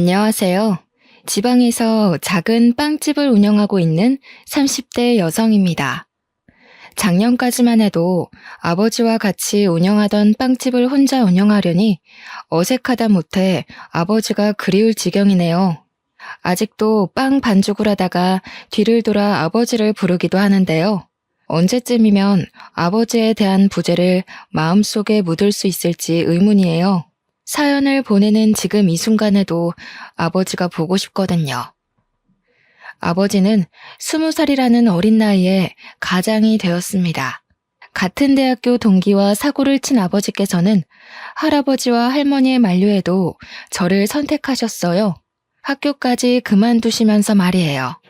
안녕하세요. 지방에서 작은 빵집을 운영하고 있는 30대 여성입니다. 작년까지만 해도 아버지와 같이 운영하던 빵집을 혼자 운영하려니 어색하다 못해 아버지가 그리울 지경이네요. 아직도 빵 반죽을 하다가 뒤를 돌아 아버지를 부르기도 하는데요. 언제쯤이면 아버지에 대한 부재를 마음속에 묻을 수 있을지 의문이에요. 사연을 보내는 지금 이 순간에도 아버지가 보고 싶거든요. 아버지는 20살이라는 어린 나이에 가장이 되었습니다. 같은 대학교 동기와 사고를 친 아버지께서는 할아버지와 할머니의 만류에도 저를 선택하셨어요. 학교까지 그만두시면서 말이에요.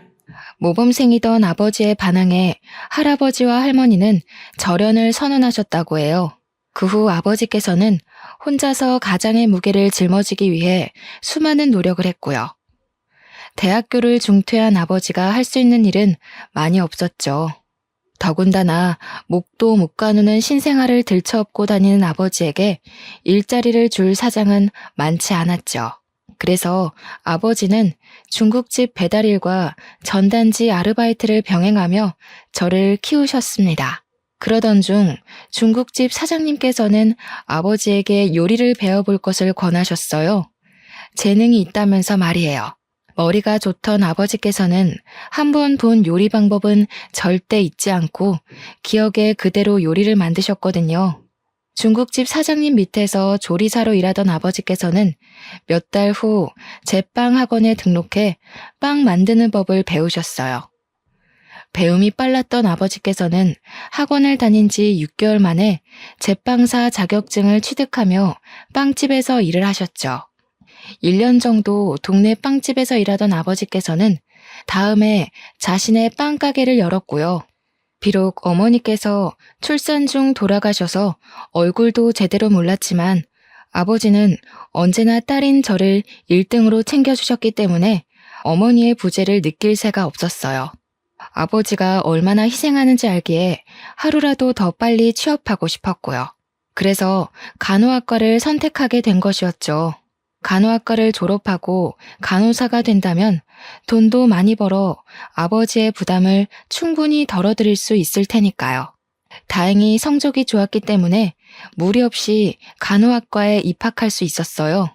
모범생이던 아버지의 반항에 할아버지와 할머니는 절연을 선언하셨다고 해요. 그 후 아버지께서는 혼자서 가장의 무게를 짊어지기 위해 수많은 노력을 했고요. 대학교를 중퇴한 아버지가 할 수 있는 일은 많이 없었죠. 더군다나 목도 못 가누는 신생아를 들쳐업고 다니는 아버지에게 일자리를 줄 사장은 많지 않았죠. 그래서 아버지는 중국집 배달일과 전단지 아르바이트를 병행하며 저를 키우셨습니다. 그러던 중 중국집 사장님께서는 아버지에게 요리를 배워볼 것을 권하셨어요. 재능이 있다면서 말이에요. 머리가 좋던 아버지께서는 한 번 본 요리 방법은 절대 잊지 않고 기억에 그대로 요리를 만드셨거든요. 중국집 사장님 밑에서 조리사로 일하던 아버지께서는 몇 달 후 제빵 학원에 등록해 빵 만드는 법을 배우셨어요. 배움이 빨랐던 아버지께서는 학원을 다닌 지 6개월 만에 제빵사 자격증을 취득하며 빵집에서 일을 하셨죠. 1년 정도 동네 빵집에서 일하던 아버지께서는 다음해 자신의 빵가게를 열었고요. 비록 어머니께서 출산 중 돌아가셔서 얼굴도 제대로 몰랐지만 아버지는 언제나 딸인 저를 1등으로 챙겨주셨기 때문에 어머니의 부재를 느낄 새가 없었어요. 아버지가 얼마나 희생하는지 알기에 하루라도 더 빨리 취업하고 싶었고요. 그래서 간호학과를 선택하게 된 것이었죠. 간호학과를 졸업하고 간호사가 된다면 돈도 많이 벌어 아버지의 부담을 충분히 덜어드릴 수 있을 테니까요. 다행히 성적이 좋았기 때문에 무리 없이 간호학과에 입학할 수 있었어요.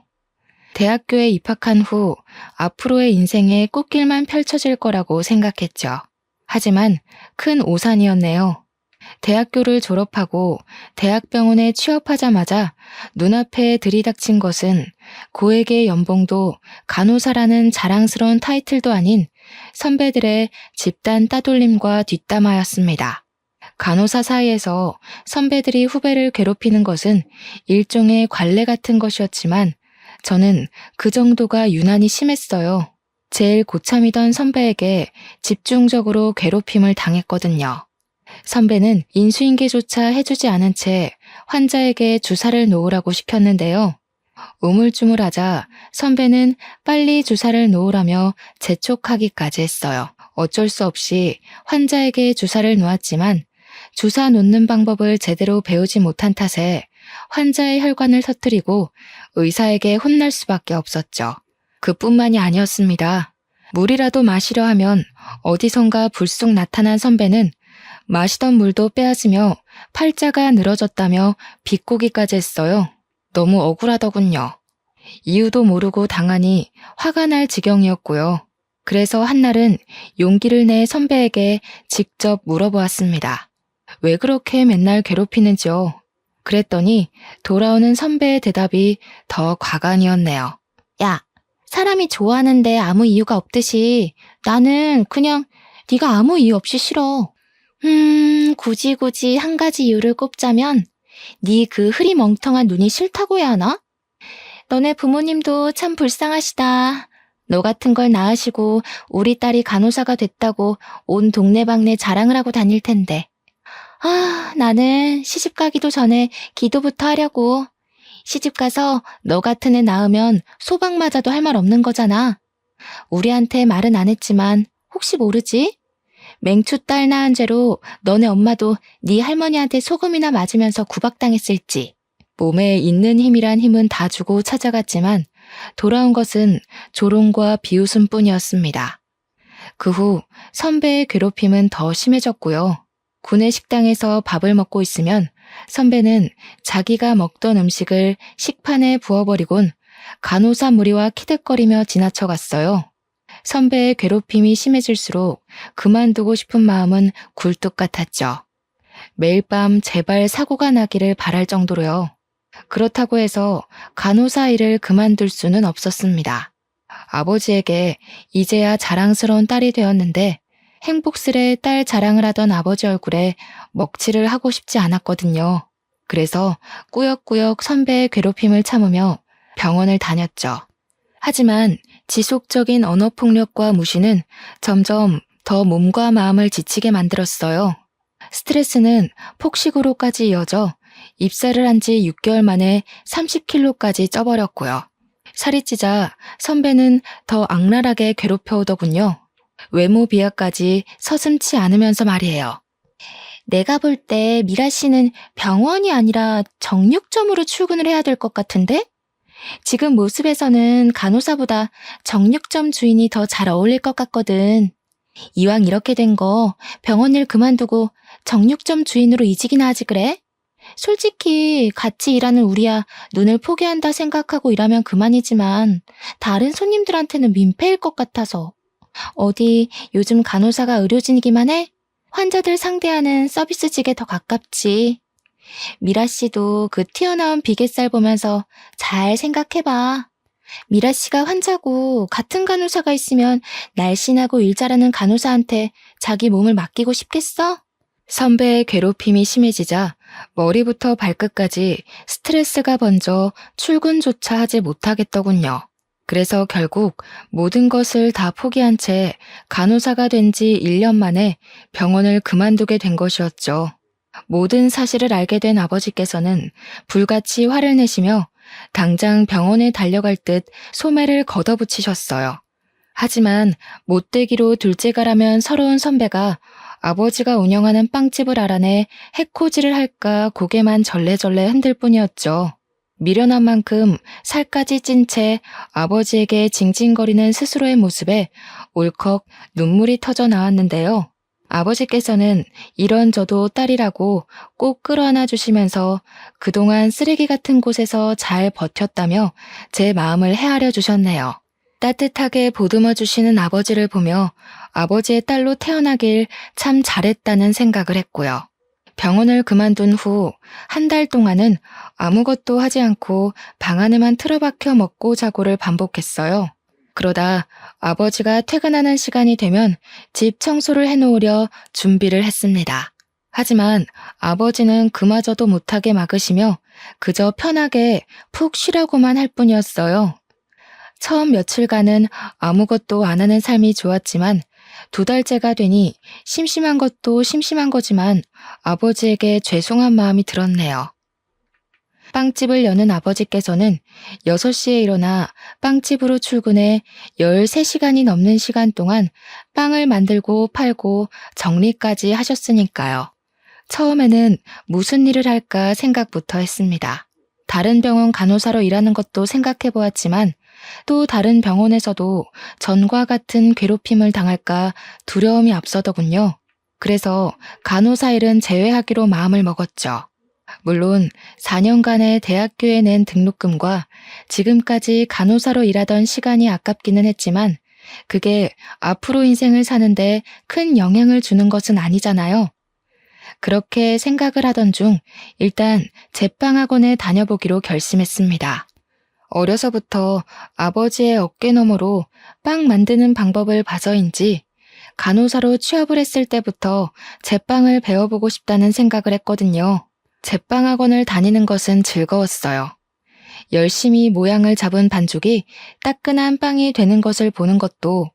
대학교에 입학한 후 앞으로의 인생에 꽃길만 펼쳐질 거라고 생각했죠. 하지만 큰 오산이었네요. 대학교를 졸업하고 대학병원에 취업하자마자 눈앞에 들이닥친 것은 고액의 연봉도 간호사라는 자랑스러운 타이틀도 아닌 선배들의 집단 따돌림과 뒷담화였습니다. 간호사 사이에서 선배들이 후배를 괴롭히는 것은 일종의 관례 같은 것이었지만 저는 그 정도가 유난히 심했어요. 제일 고참이던 선배에게 집중적으로 괴롭힘을 당했거든요. 선배는 인수인계조차 해주지 않은 채 환자에게 주사를 놓으라고 시켰는데요. 우물쭈물하자 선배는 빨리 주사를 놓으라며 재촉하기까지 했어요. 어쩔 수 없이 환자에게 주사를 놓았지만 주사 놓는 방법을 제대로 배우지 못한 탓에 환자의 혈관을 터뜨리고 의사에게 혼날 수밖에 없었죠. 그뿐만이 아니었습니다. 물이라도 마시려 하면 어디선가 불쑥 나타난 선배는 마시던 물도 빼앗으며 팔자가 늘어졌다며 비꼬기까지 했어요. 너무 억울하더군요. 이유도 모르고 당하니 화가 날 지경이었고요. 그래서 한날은 용기를 내 선배에게 직접 물어보았습니다. 왜 그렇게 맨날 괴롭히는지요? 그랬더니 돌아오는 선배의 대답이 더 과간이었네요. 야, 사람이 좋아하는데 아무 이유가 없듯이 나는 그냥 네가 아무 이유 없이 싫어. 굳이 한 가지 이유를 꼽자면 네 그 흐리멍텅한 눈이 싫다고 해야 하나? 너네 부모님도 참 불쌍하시다. 너 같은 걸 낳으시고 우리 딸이 간호사가 됐다고 온 동네방네 자랑을 하고 다닐 텐데. 나는 시집 가기도 전에 기도부터 하려고. 시집 가서 너 같은 애 낳으면 소방 맞아도 할 말 없는 거잖아. 우리한테 말은 안 했지만 혹시 모르지? 맹추 딸 낳은 죄로 너네 엄마도 네 할머니한테 소금이나 맞으면서 구박당했을지. 몸에 있는 힘이란 힘은 다 주고 찾아갔지만 돌아온 것은 조롱과 비웃음뿐이었습니다. 그 후 선배의 괴롭힘은 더 심해졌고요. 구내 식당에서 밥을 먹고 있으면 선배는 자기가 먹던 음식을 식판에 부어버리곤 간호사 무리와 키득거리며 지나쳐갔어요. 선배의 괴롭힘이 심해질수록 그만두고 싶은 마음은 굴뚝 같았죠. 매일 밤 제발 사고가 나기를 바랄 정도로요. 그렇다고 해서 간호사 일을 그만둘 수는 없었습니다. 아버지에게 이제야 자랑스러운 딸이 되었는데 행복스레 딸 자랑을 하던 아버지 얼굴에 먹칠을 하고 싶지 않았거든요. 그래서 꾸역꾸역 선배의 괴롭힘을 참으며 병원을 다녔죠. 하지만 지속적인 언어폭력과 무시는 점점 더 몸과 마음을 지치게 만들었어요. 스트레스는 폭식으로까지 이어져 입사를 한 지 6개월 만에 30kg까지 쪄버렸고요. 살이 찌자 선배는 더 악랄하게 괴롭혀오더군요. 외모 비하까지 서슴지 않으면서 말이에요. 내가 볼 때 미라 씨는 병원이 아니라 정육점으로 출근을 해야 될 것 같은데? 지금 모습에서는 간호사보다 정육점 주인이 더 잘 어울릴 것 같거든. 이왕 이렇게 된 거 병원 일 그만두고 정육점 주인으로 이직이나 하지 그래? 솔직히 같이 일하는 우리야 눈을 포기한다 생각하고 일하면 그만이지만 다른 손님들한테는 민폐일 것 같아서. 어디 요즘 간호사가 의료진이기만 해? 환자들 상대하는 서비스직에 더 가깝지. 미라 씨도 그 튀어나온 비계살 보면서 잘 생각해봐. 미라 씨가 환자고 같은 간호사가 있으면 날씬하고 일 잘하는 간호사한테 자기 몸을 맡기고 싶겠어? 선배의 괴롭힘이 심해지자 머리부터 발끝까지 스트레스가 번져 출근조차 하지 못하겠더군요. 그래서 결국 모든 것을 다 포기한 채 간호사가 된 지 1년 만에 병원을 그만두게 된 것이었죠. 모든 사실을 알게 된 아버지께서는 불같이 화를 내시며 당장 병원에 달려갈 듯 소매를 걷어붙이셨어요. 하지만 못되기로 둘째가라면 서러운 선배가 아버지가 운영하는 빵집을 알아내 해코지를 할까 고개만 절레절레 흔들 뿐이었죠. 미련한 만큼 살까지 찐 채 아버지에게 징징거리는 스스로의 모습에 울컥 눈물이 터져 나왔는데요. 아버지께서는 이런저도 딸이라고 꼭 끌어안아 주시면서 그동안 쓰레기 같은 곳에서 잘 버텼다며 제 마음을 헤아려 주셨네요. 따뜻하게 보듬어 주시는 아버지를 보며 아버지의 딸로 태어나길 참 잘했다는 생각을 했고요. 병원을 그만둔 후 한 달 동안은 아무것도 하지 않고 방 안에만 틀어박혀 먹고 자고를 반복했어요. 그러다 아버지가 퇴근하는 시간이 되면 집 청소를 해놓으려 준비를 했습니다. 하지만 아버지는 그마저도 못하게 막으시며 그저 편하게 푹 쉬라고만 할 뿐이었어요. 처음 며칠간은 아무것도 안 하는 삶이 좋았지만 2달째가 되니 심심한 것도 심심한 거지만 아버지에게 죄송한 마음이 들었네요. 빵집을 여는 아버지께서는 6시에 일어나 빵집으로 출근해 13시간이 넘는 시간 동안 빵을 만들고 팔고 정리까지 하셨으니까요. 처음에는 무슨 일을 할까 생각부터 했습니다. 다른 병원 간호사로 일하는 것도 생각해 보았지만 또 다른 병원에서도 전과 같은 괴롭힘을 당할까 두려움이 앞서더군요. 그래서 간호사 일은 제외하기로 마음을 먹었죠. 물론 4년간의 대학교에 낸 등록금과 지금까지 간호사로 일하던 시간이 아깝기는 했지만 그게 앞으로 인생을 사는데 큰 영향을 주는 것은 아니잖아요. 그렇게 생각을 하던 중 일단 제빵학원에 다녀보기로 결심했습니다. 어려서부터 아버지의 어깨너머로 빵 만드는 방법을 봐서인지 간호사로 취업을 했을 때부터 제빵을 배워보고 싶다는 생각을 했거든요. 제빵학원을 다니는 것은 즐거웠어요. 열심히 모양을 잡은 반죽이 따끈한 빵이 되는 것을 보는 것도,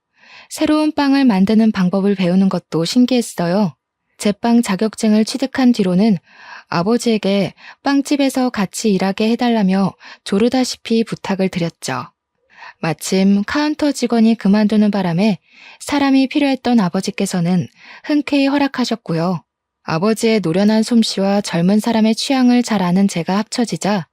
새로운 빵을 만드는 방법을 배우는 것도 신기했어요. 제빵 자격증을 취득한 뒤로는 아버지에게 빵집에서 같이 일하게 해달라며 조르다시피 부탁을 드렸죠. 마침 카운터 직원이 그만두는 바람에 사람이 필요했던 아버지께서는 흔쾌히 허락하셨고요. 아버지의 노련한 솜씨와 젊은 사람의 취향을 잘 아는 제가 합쳐지자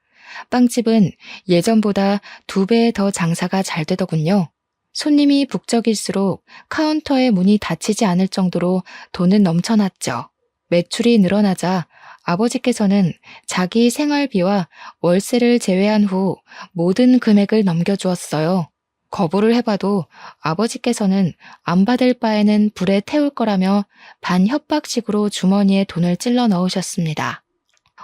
빵집은 예전보다 2배 더 장사가 잘 되더군요. 손님이 북적일수록 카운터의 문이 닫히지 않을 정도로 돈은 넘쳐났죠. 매출이 늘어나자 아버지께서는 자기 생활비와 월세를 제외한 후 모든 금액을 넘겨주었어요. 거부를 해봐도 아버지께서는 안 받을 바에는 불에 태울 거라며 반협박식으로 주머니에 돈을 찔러 넣으셨습니다.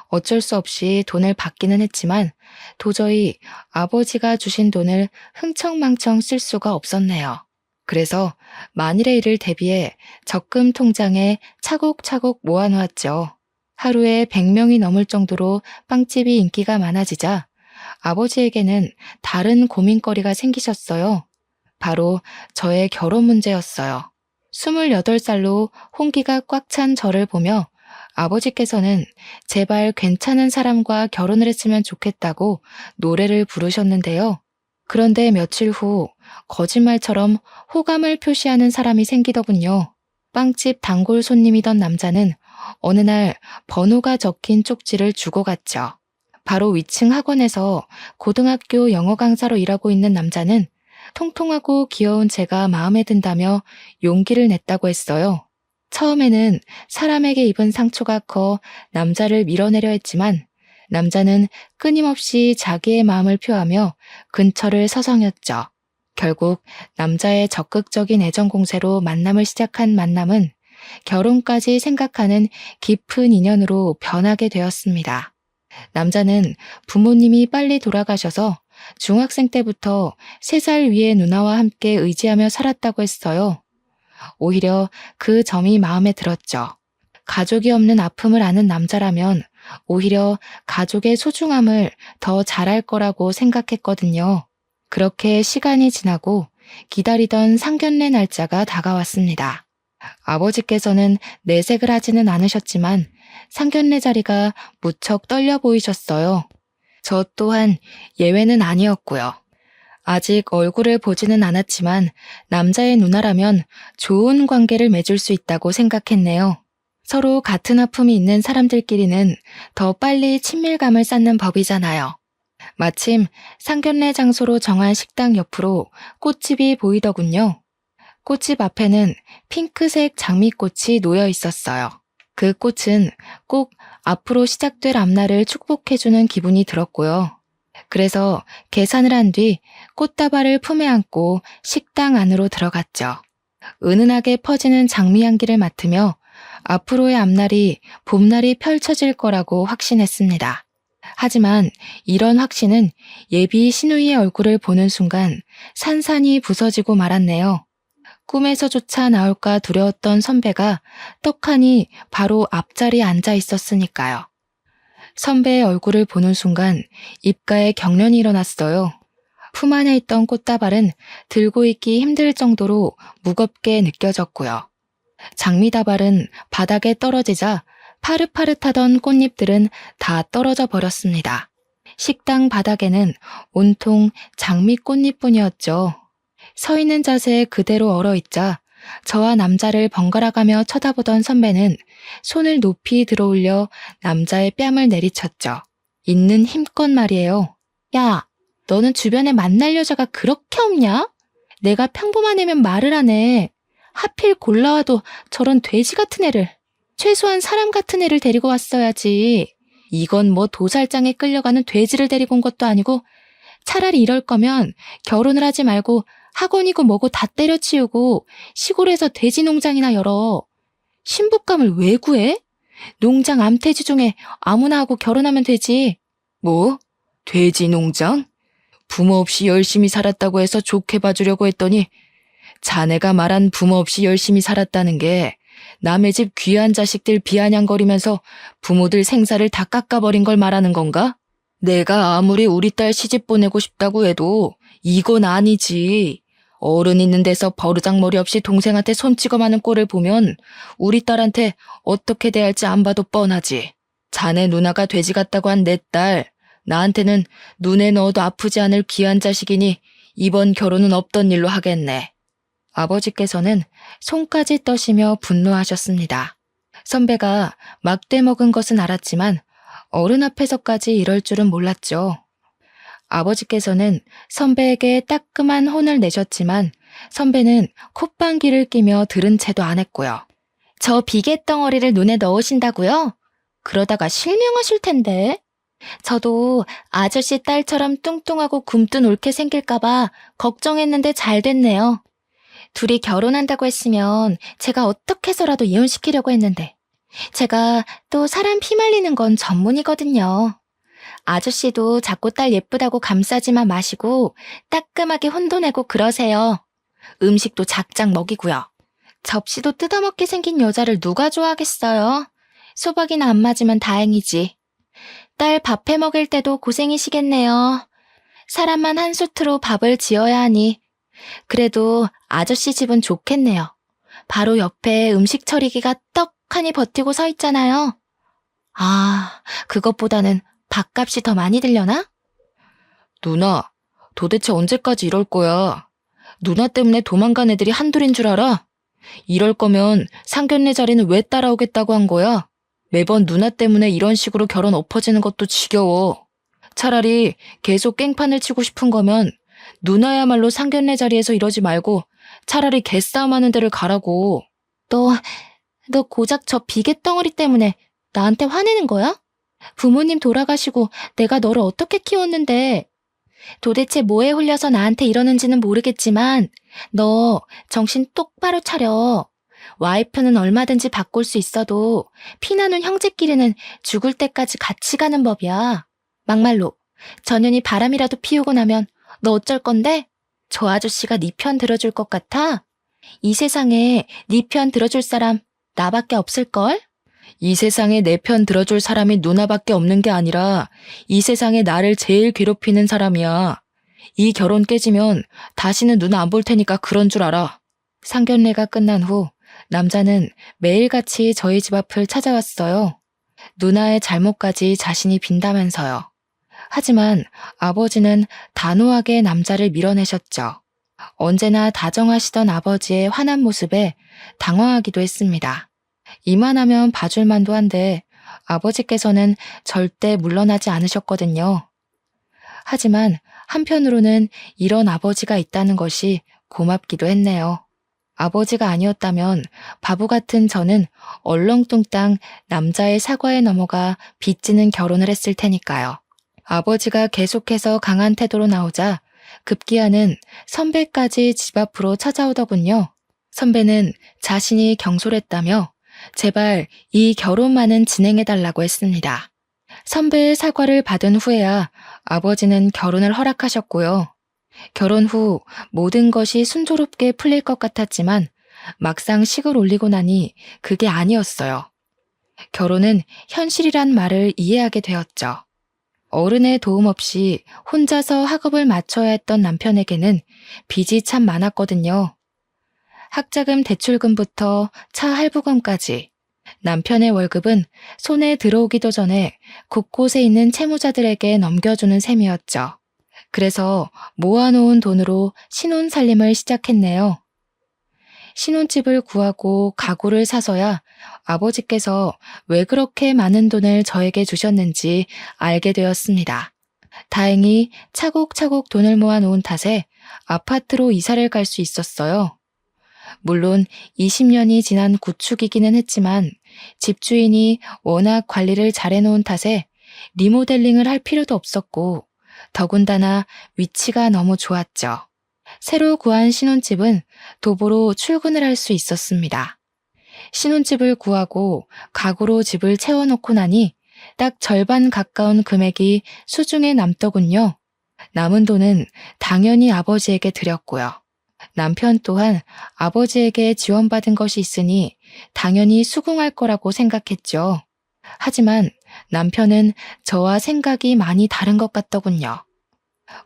어쩔 수 없이 돈을 받기는 했지만 도저히 아버지가 주신 돈을 흥청망청 쓸 수가 없었네요. 그래서 만일의 일을 대비해 적금 통장에 차곡차곡 모아놓았죠. 하루에 100명이 넘을 정도로 빵집이 인기가 많아지자 아버지에게는 다른 고민거리가 생기셨어요. 바로 저의 결혼 문제였어요. 28살로 홍기가 꽉 찬 저를 보며 아버지께서는 제발 괜찮은 사람과 결혼을 했으면 좋겠다고 노래를 부르셨는데요. 그런데 며칠 후 거짓말처럼 호감을 표시하는 사람이 생기더군요. 빵집 단골 손님이던 남자는 어느 날 번호가 적힌 쪽지를 주고 갔죠. 바로 위층 학원에서 고등학교 영어 강사로 일하고 있는 남자는 통통하고 귀여운 제가 마음에 든다며 용기를 냈다고 했어요. 처음에는 사람에게 입은 상처가 커 남자를 밀어내려 했지만 남자는 끊임없이 자기의 마음을 표하며 근처를 서성였죠. 결국 남자의 적극적인 애정 공세로 만남을 시작한 만남은 결혼까지 생각하는 깊은 인연으로 변하게 되었습니다. 남자는 부모님이 빨리 돌아가셔서 중학생 때부터 3살 위의 누나와 함께 의지하며 살았다고 했어요. 오히려 그 점이 마음에 들었죠. 가족이 없는 아픔을 아는 남자라면 오히려 가족의 소중함을 더 잘할 거라고 생각했거든요. 그렇게 시간이 지나고 기다리던 상견례 날짜가 다가왔습니다. 아버지께서는 내색을 하지는 않으셨지만 상견례 자리가 무척 떨려 보이셨어요. 저 또한 예외는 아니었고요. 아직 얼굴을 보지는 않았지만 남자의 누나라면 좋은 관계를 맺을 수 있다고 생각했네요. 서로 같은 아픔이 있는 사람들끼리는 더 빨리 친밀감을 쌓는 법이잖아요. 마침 상견례 장소로 정한 식당 옆으로 꽃집이 보이더군요. 꽃집 앞에는 핑크색 장미꽃이 놓여 있었어요. 그 꽃은 꼭 앞으로 시작될 앞날을 축복해주는 기분이 들었고요. 그래서 계산을 한 뒤 꽃다발을 품에 안고 식당 안으로 들어갔죠. 은은하게 퍼지는 장미 향기를 맡으며 앞으로의 앞날이 봄날이 펼쳐질 거라고 확신했습니다. 하지만 이런 확신은 예비 신우이의 얼굴을 보는 순간 산산이 부서지고 말았네요. 꿈에서조차 나올까 두려웠던 선배가 떡하니 바로 앞자리에 앉아 있었으니까요. 선배의 얼굴을 보는 순간 입가에 경련이 일어났어요. 품 안에 있던 꽃다발은 들고 있기 힘들 정도로 무겁게 느껴졌고요. 장미다발은 바닥에 떨어지자 파릇파릇하던 꽃잎들은 다 떨어져 버렸습니다. 식당 바닥에는 온통 장미 꽃잎뿐이었죠. 서 있는 자세에 그대로 얼어있자 저와 남자를 번갈아가며 쳐다보던 선배는 손을 높이 들어올려 남자의 뺨을 내리쳤죠. 있는 힘껏 말이에요. 야, 너는 주변에 만날 여자가 그렇게 없냐? 내가 평범한 애면 말을 하네. 하필 골라와도 저런 돼지 같은 애를. 최소한 사람 같은 애를 데리고 왔어야지. 이건 뭐 도살장에 끌려가는 돼지를 데리고 온 것도 아니고 차라리 이럴 거면 결혼을 하지 말고 학원이고 뭐고 다 때려치우고 시골에서 돼지 농장이나 열어. 신부감을 왜 구해? 농장 암태지 중에 아무나 하고 결혼하면 되지. 뭐? 돼지 농장? 부모 없이 열심히 살았다고 해서 좋게 봐주려고 했더니 자네가 말한 부모 없이 열심히 살았다는 게 남의 집 귀한 자식들 비아냥거리면서 부모들 생사를 다 깎아버린 걸 말하는 건가? 내가 아무리 우리 딸 시집 보내고 싶다고 해도 이건 아니지. 어른 있는 데서 버르장머리 없이 동생한테 손 찍어마는 꼴을 보면 우리 딸한테 어떻게 대할지 안 봐도 뻔하지. 자네 누나가 돼지 같다고 한 내 딸, 나한테는 눈에 넣어도 아프지 않을 귀한 자식이니 이번 결혼은 없던 일로 하겠네. 아버지께서는 손까지 떠시며 분노하셨습니다. 선배가 막대 먹은 것은 알았지만 어른 앞에서까지 이럴 줄은 몰랐죠. 아버지께서는 선배에게 따끔한 혼을 내셨지만 선배는 콧방귀를 끼며 들은 채도 안 했고요. 저 비계덩어리를 눈에 넣으신다고요? 그러다가 실명하실 텐데. 저도 아저씨 딸처럼 뚱뚱하고 굼뜬 옳게 생길까봐 걱정했는데 잘 됐네요. 둘이 결혼한다고 했으면 제가 어떻게 해서라도 이혼시키려고 했는데 제가 또 사람 피말리는 건 전문이거든요. 아저씨도 자꾸 딸 예쁘다고 감싸지만 마시고 따끔하게 혼도 내고 그러세요. 음식도 작작 먹이고요. 접시도 뜯어먹게 생긴 여자를 누가 좋아하겠어요? 소박이나 안 맞으면 다행이지. 딸 밥 해 먹일 때도 고생이시겠네요. 사람만 한 수트로 밥을 지어야 하니. 그래도 아저씨 집은 좋겠네요. 바로 옆에 음식 처리기가 떡하니 버티고 서 있잖아요. 아, 그것보다는 밥값이 더 많이 들려나? 누나, 도대체 언제까지 이럴 거야? 누나 때문에 도망간 애들이 한둘인 줄 알아? 이럴 거면 상견례 자리는 왜 따라오겠다고 한 거야? 매번 누나 때문에 이런 식으로 결혼 엎어지는 것도 지겨워. 차라리 계속 깽판을 치고 싶은 거면 누나야말로 상견례 자리에서 이러지 말고 차라리 개싸움 하는 데를 가라고. 너 고작 저 비계덩어리 때문에 나한테 화내는 거야? 부모님 돌아가시고 내가 너를 어떻게 키웠는데 도대체 뭐에 홀려서 나한테 이러는지는 모르겠지만 너 정신 똑바로 차려. 와이프는 얼마든지 바꿀 수 있어도 피나는 형제끼리는 죽을 때까지 같이 가는 법이야. 막말로 전현이 바람이라도 피우고 나면 너 어쩔 건데? 저 아저씨가 네 편 들어줄 것 같아? 이 세상에 네 편 들어줄 사람 나밖에 없을걸? 이 세상에 내 편 들어줄 사람이 누나밖에 없는 게 아니라 이 세상에 나를 제일 괴롭히는 사람이야. 이 결혼 깨지면 다시는 누나 안 볼 테니까 그런 줄 알아. 상견례가 끝난 후 남자는 매일같이 저희 집 앞을 찾아왔어요. 누나의 잘못까지 자신이 빈다면서요. 하지만 아버지는 단호하게 남자를 밀어내셨죠. 언제나 다정하시던 아버지의 환한 모습에 당황하기도 했습니다. 이만하면 봐줄만도 한데 아버지께서는 절대 물러나지 않으셨거든요. 하지만 한편으로는 이런 아버지가 있다는 것이 고맙기도 했네요. 아버지가 아니었다면 바보 같은 저는 얼렁뚱땅 남자의 사과에 넘어가 빚지는 결혼을 했을 테니까요. 아버지가 계속해서 강한 태도로 나오자 급기야는 선배까지 집 앞으로 찾아오더군요. 선배는 자신이 경솔했다며 제발 이 결혼만은 진행해달라고 했습니다. 선배의 사과를 받은 후에야 아버지는 결혼을 허락하셨고요. 결혼 후 모든 것이 순조롭게 풀릴 것 같았지만 막상 식을 올리고 나니 그게 아니었어요. 결혼은 현실이란 말을 이해하게 되었죠. 어른의 도움 없이 혼자서 학업을 마쳐야 했던 남편에게는 빚이 참 많았거든요. 학자금 대출금부터 차 할부금까지 남편의 월급은 손에 들어오기도 전에 곳곳에 있는 채무자들에게 넘겨주는 셈이었죠. 그래서 모아놓은 돈으로 신혼살림을 시작했네요. 신혼집을 구하고 가구를 사서야 아버지께서 왜 그렇게 많은 돈을 저에게 주셨는지 알게 되었습니다. 다행히 차곡차곡 돈을 모아놓은 탓에 아파트로 이사를 갈 수 있었어요. 물론 20년이 지난 구축이기는 했지만 집주인이 워낙 관리를 잘해놓은 탓에 리모델링을 할 필요도 없었고 더군다나 위치가 너무 좋았죠. 새로 구한 신혼집은 도보로 출근을 할 수 있었습니다. 신혼집을 구하고 가구로 집을 채워놓고 나니 딱 절반 가까운 금액이 수중에 남더군요. 남은 돈은 당연히 아버지에게 드렸고요. 남편 또한 아버지에게 지원받은 것이 있으니 당연히 수긍할 거라고 생각했죠. 하지만 남편은 저와 생각이 많이 다른 것 같더군요.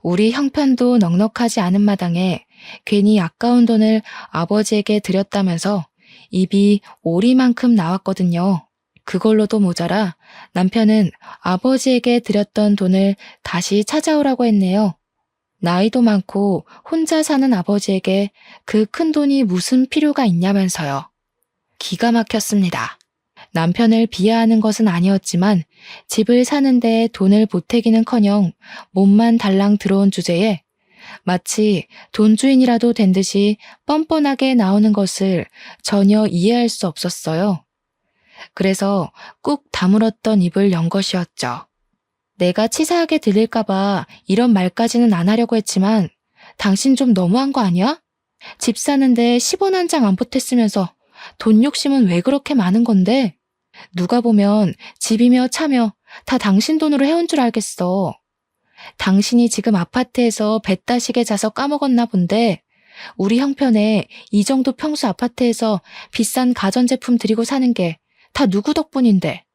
우리 형편도 넉넉하지 않은 마당에 괜히 아까운 돈을 아버지에게 드렸다면서 입이 오리만큼 나왔거든요. 그걸로도 모자라 남편은 아버지에게 드렸던 돈을 다시 찾아오라고 했네요. 나이도 많고 혼자 사는 아버지에게 그 큰 돈이 무슨 필요가 있냐면서요. 기가 막혔습니다. 남편을 비하하는 것은 아니었지만 집을 사는데 돈을 보태기는커녕 몸만 달랑 들어온 주제에 마치 돈주인이라도 된 듯이 뻔뻔하게 나오는 것을 전혀 이해할 수 없었어요. 그래서 꾹 다물었던 입을 연 것이었죠. 내가 치사하게 들릴까봐 이런 말까지는 안 하려고 했지만 당신 좀 너무한 거 아니야? 집 사는데 10원 한 장 안 보탰으면서 돈 욕심은 왜 그렇게 많은 건데? 누가 보면 집이며 차며 다 당신 돈으로 해온 줄 알겠어. 당신이 지금 아파트에서 배 따시게 자서 까먹었나 본데 우리 형편에 이 정도 평수 아파트에서 비싼 가전제품 들이고 사는 게 다 누구 덕분인데.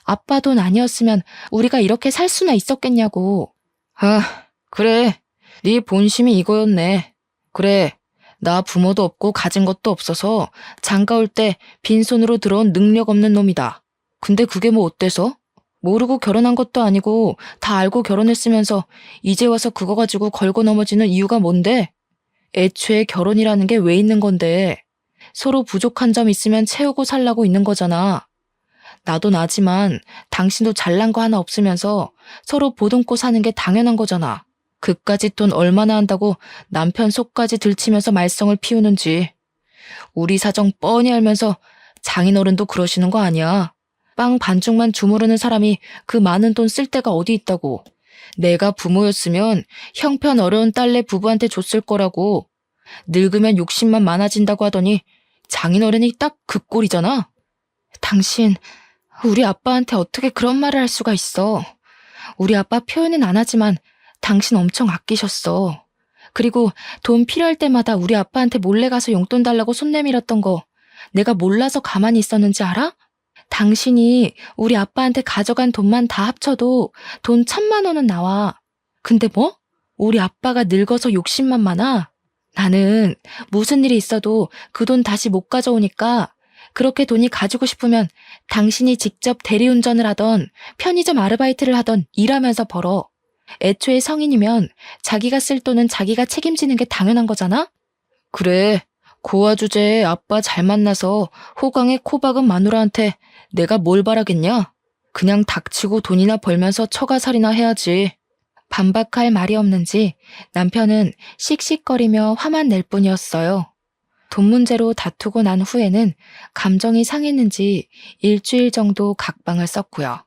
아빠 돈 아니었으면 우리가 이렇게 살 수나 있었겠냐고. 아, 그래. 네 본심이 이거였네. 그래. 나 부모도 없고 가진 것도 없어서 장가 올 때 빈손으로 들어온 능력 없는 놈이다. 근데 그게 뭐 어때서? 모르고 결혼한 것도 아니고 다 알고 결혼했으면서 이제 와서 그거 가지고 걸고 넘어지는 이유가 뭔데? 애초에 결혼이라는 게 왜 있는 건데? 서로 부족한 점 있으면 채우고 살라고 있는 거잖아. 나도 나지만 당신도 잘난 거 하나 없으면서 서로 보듬고 사는 게 당연한 거잖아. 그까짓 돈 얼마나 한다고 남편 속까지 들치면서 말썽을 피우는지. 우리 사정 뻔히 알면서 장인어른도 그러시는 거 아니야. 빵 반죽만 주무르는 사람이 그 많은 돈 쓸 데가 어디 있다고. 내가 부모였으면 형편 어려운 딸내 부부한테 줬을 거라고. 늙으면 욕심만 많아진다고 하더니 장인어른이 딱 그 꼴이잖아. 당신, 우리 아빠한테 어떻게 그런 말을 할 수가 있어. 우리 아빠 표현은 안 하지만 당신 엄청 아끼셨어. 그리고 돈 필요할 때마다 우리 아빠한테 몰래 가서 용돈 달라고 손 내밀었던 거 내가 몰라서 가만히 있었는지 알아? 당신이 우리 아빠한테 가져간 돈만 다 합쳐도 돈 1,000만 원은 나와. 근데 뭐? 우리 아빠가 늙어서 욕심만 많아? 나는 무슨 일이 있어도 그 돈 다시 못 가져오니까 그렇게 돈이 가지고 싶으면 당신이 직접 대리운전을 하던 편의점 아르바이트를 하던 일하면서 벌어. 애초에 성인이면 자기가 쓸 돈은 자기가 책임지는 게 당연한 거잖아? 그래, 고아 주제에 아빠 잘 만나서 호강에 코 박은 마누라한테 내가 뭘 바라겠냐? 그냥 닥치고 돈이나 벌면서 처가살이나 해야지. 반박할 말이 없는지 남편은 씩씩거리며 화만 낼 뿐이었어요. 돈 문제로 다투고 난 후에는 감정이 상했는지 일주일 정도 각방을 썼고요.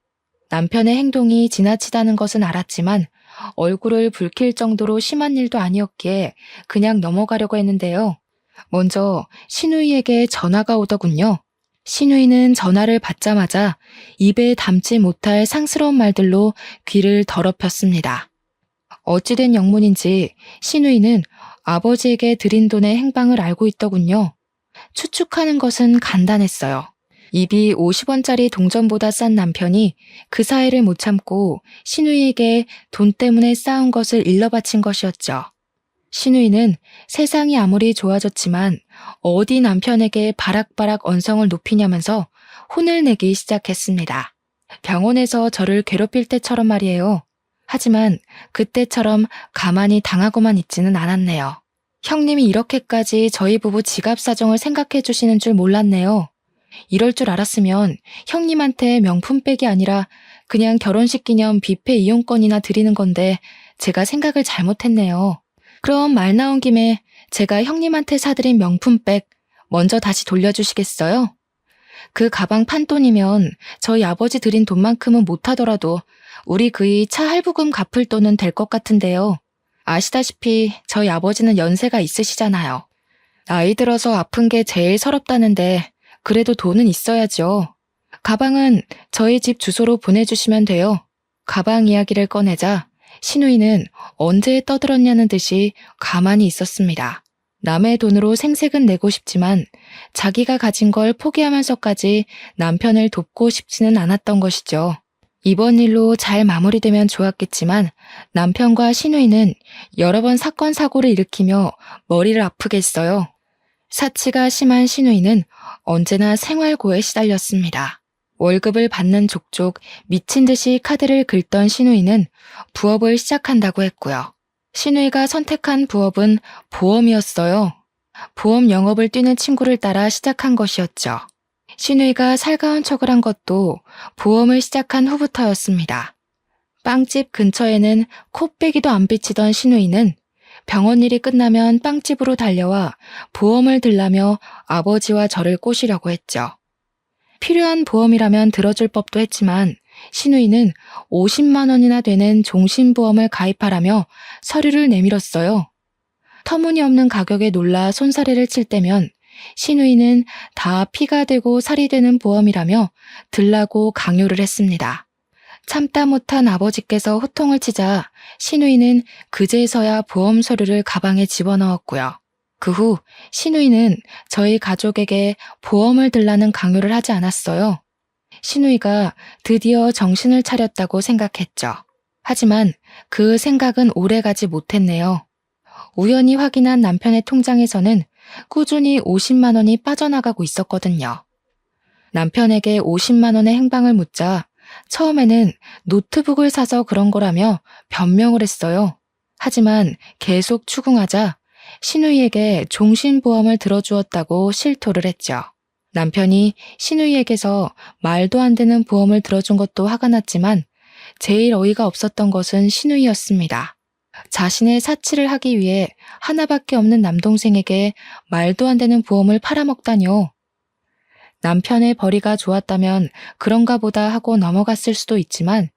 남편의 행동이 지나치다는 것은 알았지만 얼굴을 붉힐 정도로 심한 일도 아니었기에 그냥 넘어가려고 했는데요. 먼저 신우이에게 전화가 오더군요. 신우이는 전화를 받자마자 입에 담지 못할 상스러운 말들로 귀를 더럽혔습니다. 어찌된 영문인지 신우이는 아버지에게 드린 돈의 행방을 알고 있더군요. 추측하는 것은 간단했어요. 입이 50원짜리 동전보다 싼 남편이 그 사이를 못 참고 신우이에게 돈 때문에 싸운 것을 일러 바친 것이었죠. 신우이는 세상이 아무리 좋아졌지만 어디 남편에게 바락바락 언성을 높이냐면서 혼을 내기 시작했습니다. 병원에서 저를 괴롭힐 때처럼 말이에요. 하지만 그때처럼 가만히 당하고만 있지는 않았네요. 형님이 이렇게까지 저희 부부 지갑 사정을 생각해 주시는 줄 몰랐네요. 이럴 줄 알았으면 형님한테 명품백이 아니라 그냥 결혼식 기념 뷔페 이용권이나 드리는 건데 제가 생각을 잘못했네요. 그럼 말 나온 김에 제가 형님한테 사드린 명품백 먼저 다시 돌려주시겠어요? 그 가방 판돈이면 저희 아버지 드린 돈만큼은 못하더라도 우리 그이 차 할부금 갚을 돈은 될 것 같은데요. 아시다시피 저희 아버지는 연세가 있으시잖아요. 나이 들어서 아픈 게 제일 서럽다는데 그래도 돈은 있어야죠. 가방은 저희 집 주소로 보내주시면 돼요. 가방 이야기를 꺼내자 신우이는 언제 떠들었냐는 듯이 가만히 있었습니다. 남의 돈으로 생색은 내고 싶지만 자기가 가진 걸 포기하면서까지 남편을 돕고 싶지는 않았던 것이죠. 이번 일로 잘 마무리되면 좋았겠지만 남편과 신우이는 여러 번 사건 사고를 일으키며 머리를 아프게 했어요. 사치가 심한 신우이는 언제나 생활고에 시달렸습니다. 월급을 받는 족족 미친 듯이 카드를 긁던 신우이는 부업을 시작한다고 했고요. 신우이가 선택한 부업은 보험이었어요. 보험 영업을 뛰는 친구를 따라 시작한 것이었죠. 신우이가 살가운 척을 한 것도 보험을 시작한 후부터였습니다. 빵집 근처에는 코빼기도 안 비치던 신우이는 병원 일이 끝나면 빵집으로 달려와 보험을 들라며 아버지와 저를 꼬시려고 했죠. 필요한 보험이라면 들어줄 법도 했지만 신우이는 50만 원이나 되는 종신보험을 가입하라며 서류를 내밀었어요. 터무니없는 가격에 놀라 손사래를 칠 때면 신우이는 다 피가 되고 살이 되는 보험이라며 들라고 강요를 했습니다. 참다 못한 아버지께서 호통을 치자 신우이는 그제서야 보험 서류를 가방에 집어넣었고요. 그 후 신우이는 저희 가족에게 보험을 들라는 강요를 하지 않았어요. 신우이가 드디어 정신을 차렸다고 생각했죠. 하지만 그 생각은 오래가지 못했네요. 우연히 확인한 남편의 통장에서는 꾸준히 50만 원이 빠져나가고 있었거든요. 남편에게 50만 원의 행방을 묻자 처음에는 노트북을 사서 그런 거라며 변명을 했어요. 하지만 계속 추궁하자 신우이에게 종신보험을 들어주었다고 실토를 했죠. 남편이 신우이에게서 말도 안 되는 보험을 들어준 것도 화가 났지만 제일 어이가 없었던 것은 신우이였습니다. 자신의 사치를 하기 위해 하나밖에 없는 남동생에게 말도 안 되는 보험을 팔아먹다뇨. 남편의 벌이가 좋았다면 그런가 보다 하고 넘어갔을 수도 있지만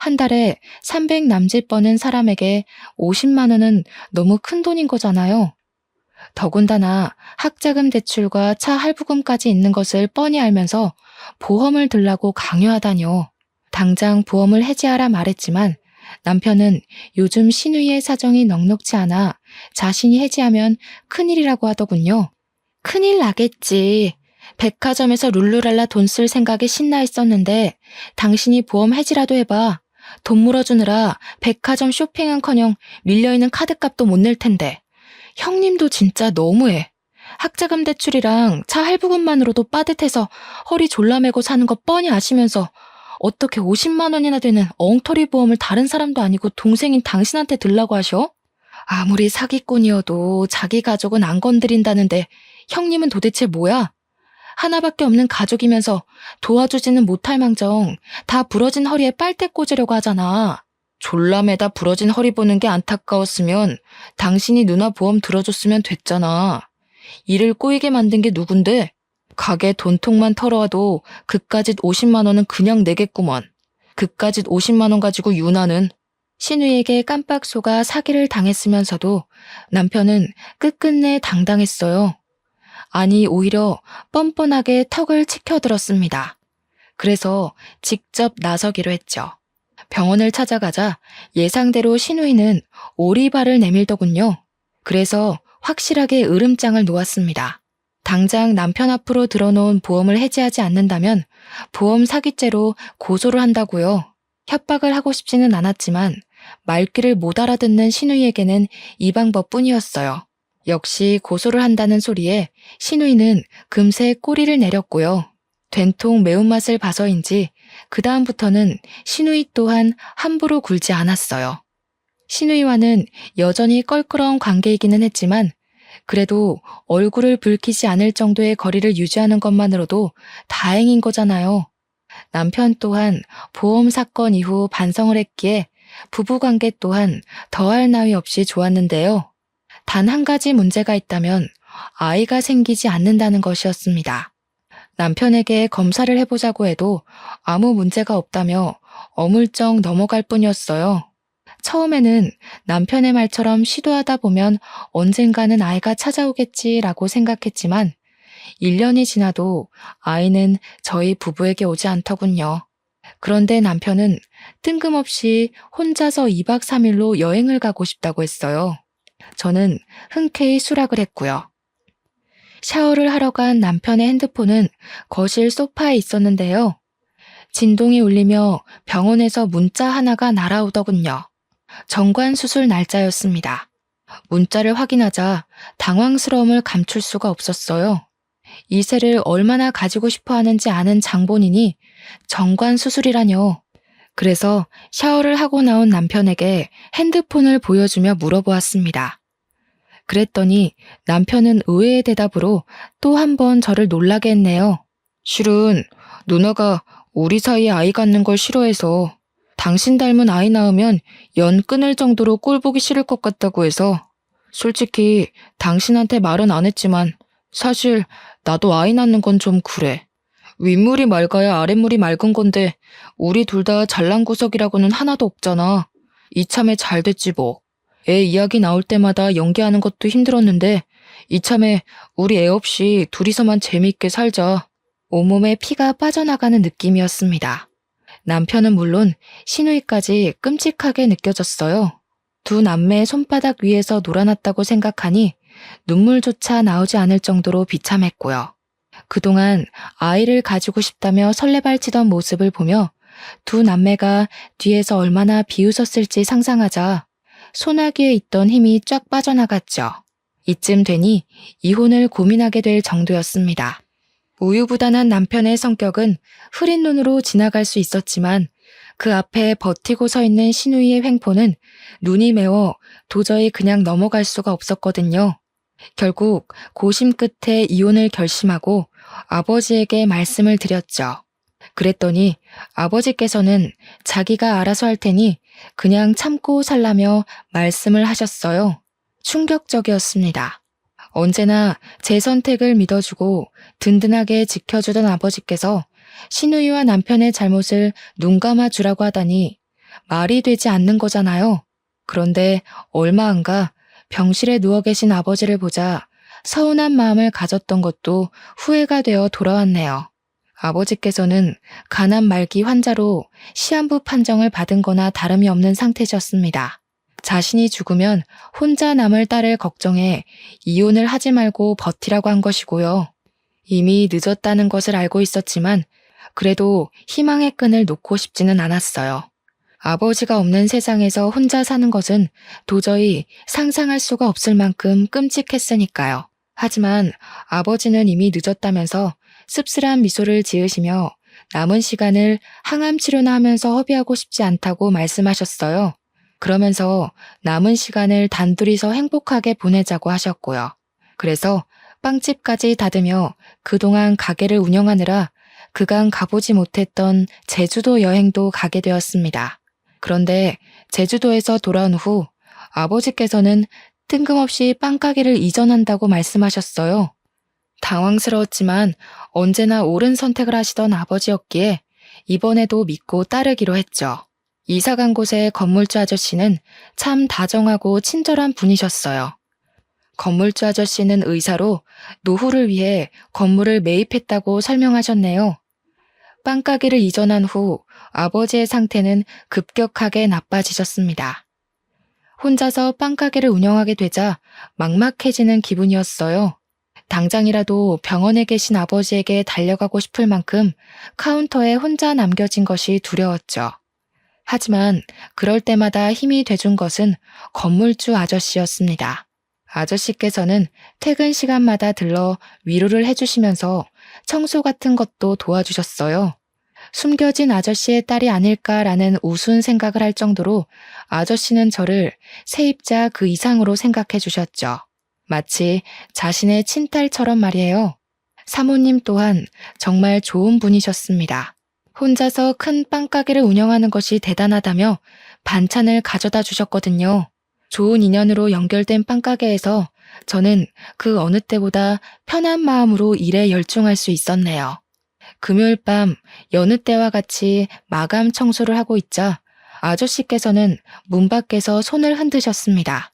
한 달에 300 남짓 버는 사람에게 50만 원은 너무 큰 돈인 거잖아요. 더군다나 학자금 대출과 차 할부금까지 있는 것을 뻔히 알면서 보험을 들라고 강요하다뇨. 당장 보험을 해지하라 말했지만 남편은 요즘 신우이의 사정이 넉넉지 않아 자신이 해지하면 큰일이라고 하더군요. 큰일 나겠지. 백화점에서 룰루랄라 돈 쓸 생각에 신나 있었는데 당신이 보험 해지라도 해봐. 돈 물어주느라 백화점 쇼핑은커녕 밀려있는 카드값도 못 낼 텐데. 형님도 진짜 너무해. 학자금 대출이랑 차 할부금만으로도 빠듯해서 허리 졸라매고 사는 거 뻔히 아시면서 어떻게 50만 원이나 되는 엉터리 보험을 다른 사람도 아니고 동생인 당신한테 들라고 하셔? 아무리 사기꾼이어도 자기 가족은 안 건드린다는데 형님은 도대체 뭐야? 하나밖에 없는 가족이면서 도와주지는 못할 망정 다 부러진 허리에 빨대 꽂으려고 하잖아. 졸라매다 부러진 허리 보는 게 안타까웠으면 당신이 누나 보험 들어줬으면 됐잖아. 일을 꼬이게 만든 게 누군데? 가게 돈통만 털어와도 그까짓 50만 원은 그냥 내겠구먼. 그까짓 50만 원 가지고 유나는. 신우이에게 깜빡 속아 사기를 당했으면서도 남편은 끝끝내 당당했어요. 아니 오히려 뻔뻔하게 턱을 치켜들었습니다. 그래서 직접 나서기로 했죠. 병원을 찾아가자 예상대로 신우이는 오리발을 내밀더군요. 그래서 확실하게 으름장을 놓았습니다. 당장 남편 앞으로 들어놓은 보험을 해지하지 않는다면 보험 사기죄로 고소를 한다고요. 협박을 하고 싶지는 않았지만 말귀를 못 알아듣는 신우이에게는 이 방법뿐이었어요. 역시 고소를 한다는 소리에 신우이는 금세 꼬리를 내렸고요. 된통 매운맛을 봐서인지 그 다음부터는 신우이 또한 함부로 굴지 않았어요. 신우이와는 여전히 껄끄러운 관계이기는 했지만 그래도 얼굴을 붉히지 않을 정도의 거리를 유지하는 것만으로도 다행인 거잖아요. 남편 또한 보험 사건 이후 반성을 했기에 부부관계 또한 더할 나위 없이 좋았는데요. 단 한 가지 문제가 있다면 아이가 생기지 않는다는 것이었습니다. 남편에게 검사를 해보자고 해도 아무 문제가 없다며 어물쩍 넘어갈 뿐이었어요. 처음에는 남편의 말처럼 시도하다 보면 언젠가는 아이가 찾아오겠지라고 생각했지만 1년이 지나도 아이는 저희 부부에게 오지 않더군요. 그런데 남편은 뜬금없이 혼자서 2박 3일로 여행을 가고 싶다고 했어요. 저는 흔쾌히 수락을 했고요. 샤워를 하러 간 남편의 핸드폰은 거실 소파에 있었는데요. 진동이 울리며 병원에서 문자 하나가 날아오더군요. 정관 수술 날짜였습니다. 문자를 확인하자 당황스러움을 감출 수가 없었어요. 이세를 얼마나 가지고 싶어 하는지 아는 장본인이 정관 수술이라뇨. 그래서 샤워를 하고 나온 남편에게 핸드폰을 보여주며 물어보았습니다. 그랬더니 남편은 의외의 대답으로 또 한 번 저를 놀라게 했네요. 실은 누나가 우리 사이에 아이 갖는 걸 싫어해서 당신 닮은 아이 낳으면 연 끊을 정도로 꼴 보기 싫을 것 같다고 해서 솔직히 당신한테 말은 안 했지만 사실 나도 아이 낳는 건 좀 그래. 윗물이 맑아야 아랫물이 맑은 건데 우리 둘 다 잘난 구석이라고는 하나도 없잖아. 이참에 잘 됐지 뭐. 애 이야기 나올 때마다 연기하는 것도 힘들었는데 이참에 우리 애 없이 둘이서만 재미있게 살자. 온몸에 피가 빠져나가는 느낌이었습니다. 남편은 물론 시누이까지 끔찍하게 느껴졌어요. 두 남매의 손바닥 위에서 놀아났다고 생각하니 눈물조차 나오지 않을 정도로 비참했고요. 그동안 아이를 가지고 싶다며 설레발치던 모습을 보며 두 남매가 뒤에서 얼마나 비웃었을지 상상하자 소나기에 있던 힘이 쫙 빠져나갔죠. 이쯤 되니 이혼을 고민하게 될 정도였습니다. 우유부단한 남편의 성격은 흐린 눈으로 지나갈 수 있었지만 그 앞에 버티고 서 있는 시누이의 횡포는 눈이 매워 도저히 그냥 넘어갈 수가 없었거든요. 결국 고심 끝에 이혼을 결심하고 아버지에게 말씀을 드렸죠. 그랬더니 아버지께서는 자기가 알아서 할 테니 그냥 참고 살라며 말씀을 하셨어요. 충격적이었습니다. 언제나 제 선택을 믿어주고 든든하게 지켜주던 아버지께서 시누이와 남편의 잘못을 눈감아 주라고 하다니 말이 되지 않는 거잖아요. 그런데 얼마 안 가 병실에 누워 계신 아버지를 보자 서운한 마음을 가졌던 것도 후회가 되어 돌아왔네요. 아버지께서는 간암 말기 환자로 시한부 판정을 받은 거나 다름이 없는 상태셨습니다. 자신이 죽으면 혼자 남을 딸을 걱정해 이혼을 하지 말고 버티라고 한 것이고요. 이미 늦었다는 것을 알고 있었지만 그래도 희망의 끈을 놓고 싶지는 않았어요. 아버지가 없는 세상에서 혼자 사는 것은 도저히 상상할 수가 없을 만큼 끔찍했으니까요. 하지만 아버지는 이미 늦었다면서 씁쓸한 미소를 지으시며 남은 시간을 항암 치료나 하면서 허비하고 싶지 않다고 말씀하셨어요. 그러면서 남은 시간을 단둘이서 행복하게 보내자고 하셨고요. 그래서 빵집까지 닫으며 그동안 가게를 운영하느라 그간 가보지 못했던 제주도 여행도 가게 되었습니다. 그런데 제주도에서 돌아온 후 아버지께서는 뜬금없이 빵가게를 이전한다고 말씀하셨어요. 당황스러웠지만 언제나 옳은 선택을 하시던 아버지였기에 이번에도 믿고 따르기로 했죠. 이사 간 곳의 건물주 아저씨는 참 다정하고 친절한 분이셨어요. 건물주 아저씨는 의사로 노후를 위해 건물을 매입했다고 설명하셨네요. 빵가게를 이전한 후 아버지의 상태는 급격하게 나빠지셨습니다. 혼자서 빵가게를 운영하게 되자 막막해지는 기분이었어요. 당장이라도 병원에 계신 아버지에게 달려가고 싶을 만큼 카운터에 혼자 남겨진 것이 두려웠죠. 하지만 그럴 때마다 힘이 돼준 것은 건물주 아저씨였습니다. 아저씨께서는 퇴근 시간마다 들러 위로를 해주시면서 청소 같은 것도 도와주셨어요. 숨겨진 아저씨의 딸이 아닐까라는 우스운 생각을 할 정도로 아저씨는 저를 세입자 그 이상으로 생각해 주셨죠. 마치 자신의 친딸처럼 말이에요. 사모님 또한 정말 좋은 분이셨습니다. 혼자서 큰 빵가게를 운영하는 것이 대단하다며 반찬을 가져다 주셨거든요. 좋은 인연으로 연결된 빵가게에서 저는 그 어느 때보다 편한 마음으로 일에 열중할 수 있었네요. 금요일 밤 여느 때와 같이 마감 청소를 하고 있자 아저씨께서는 문 밖에서 손을 흔드셨습니다.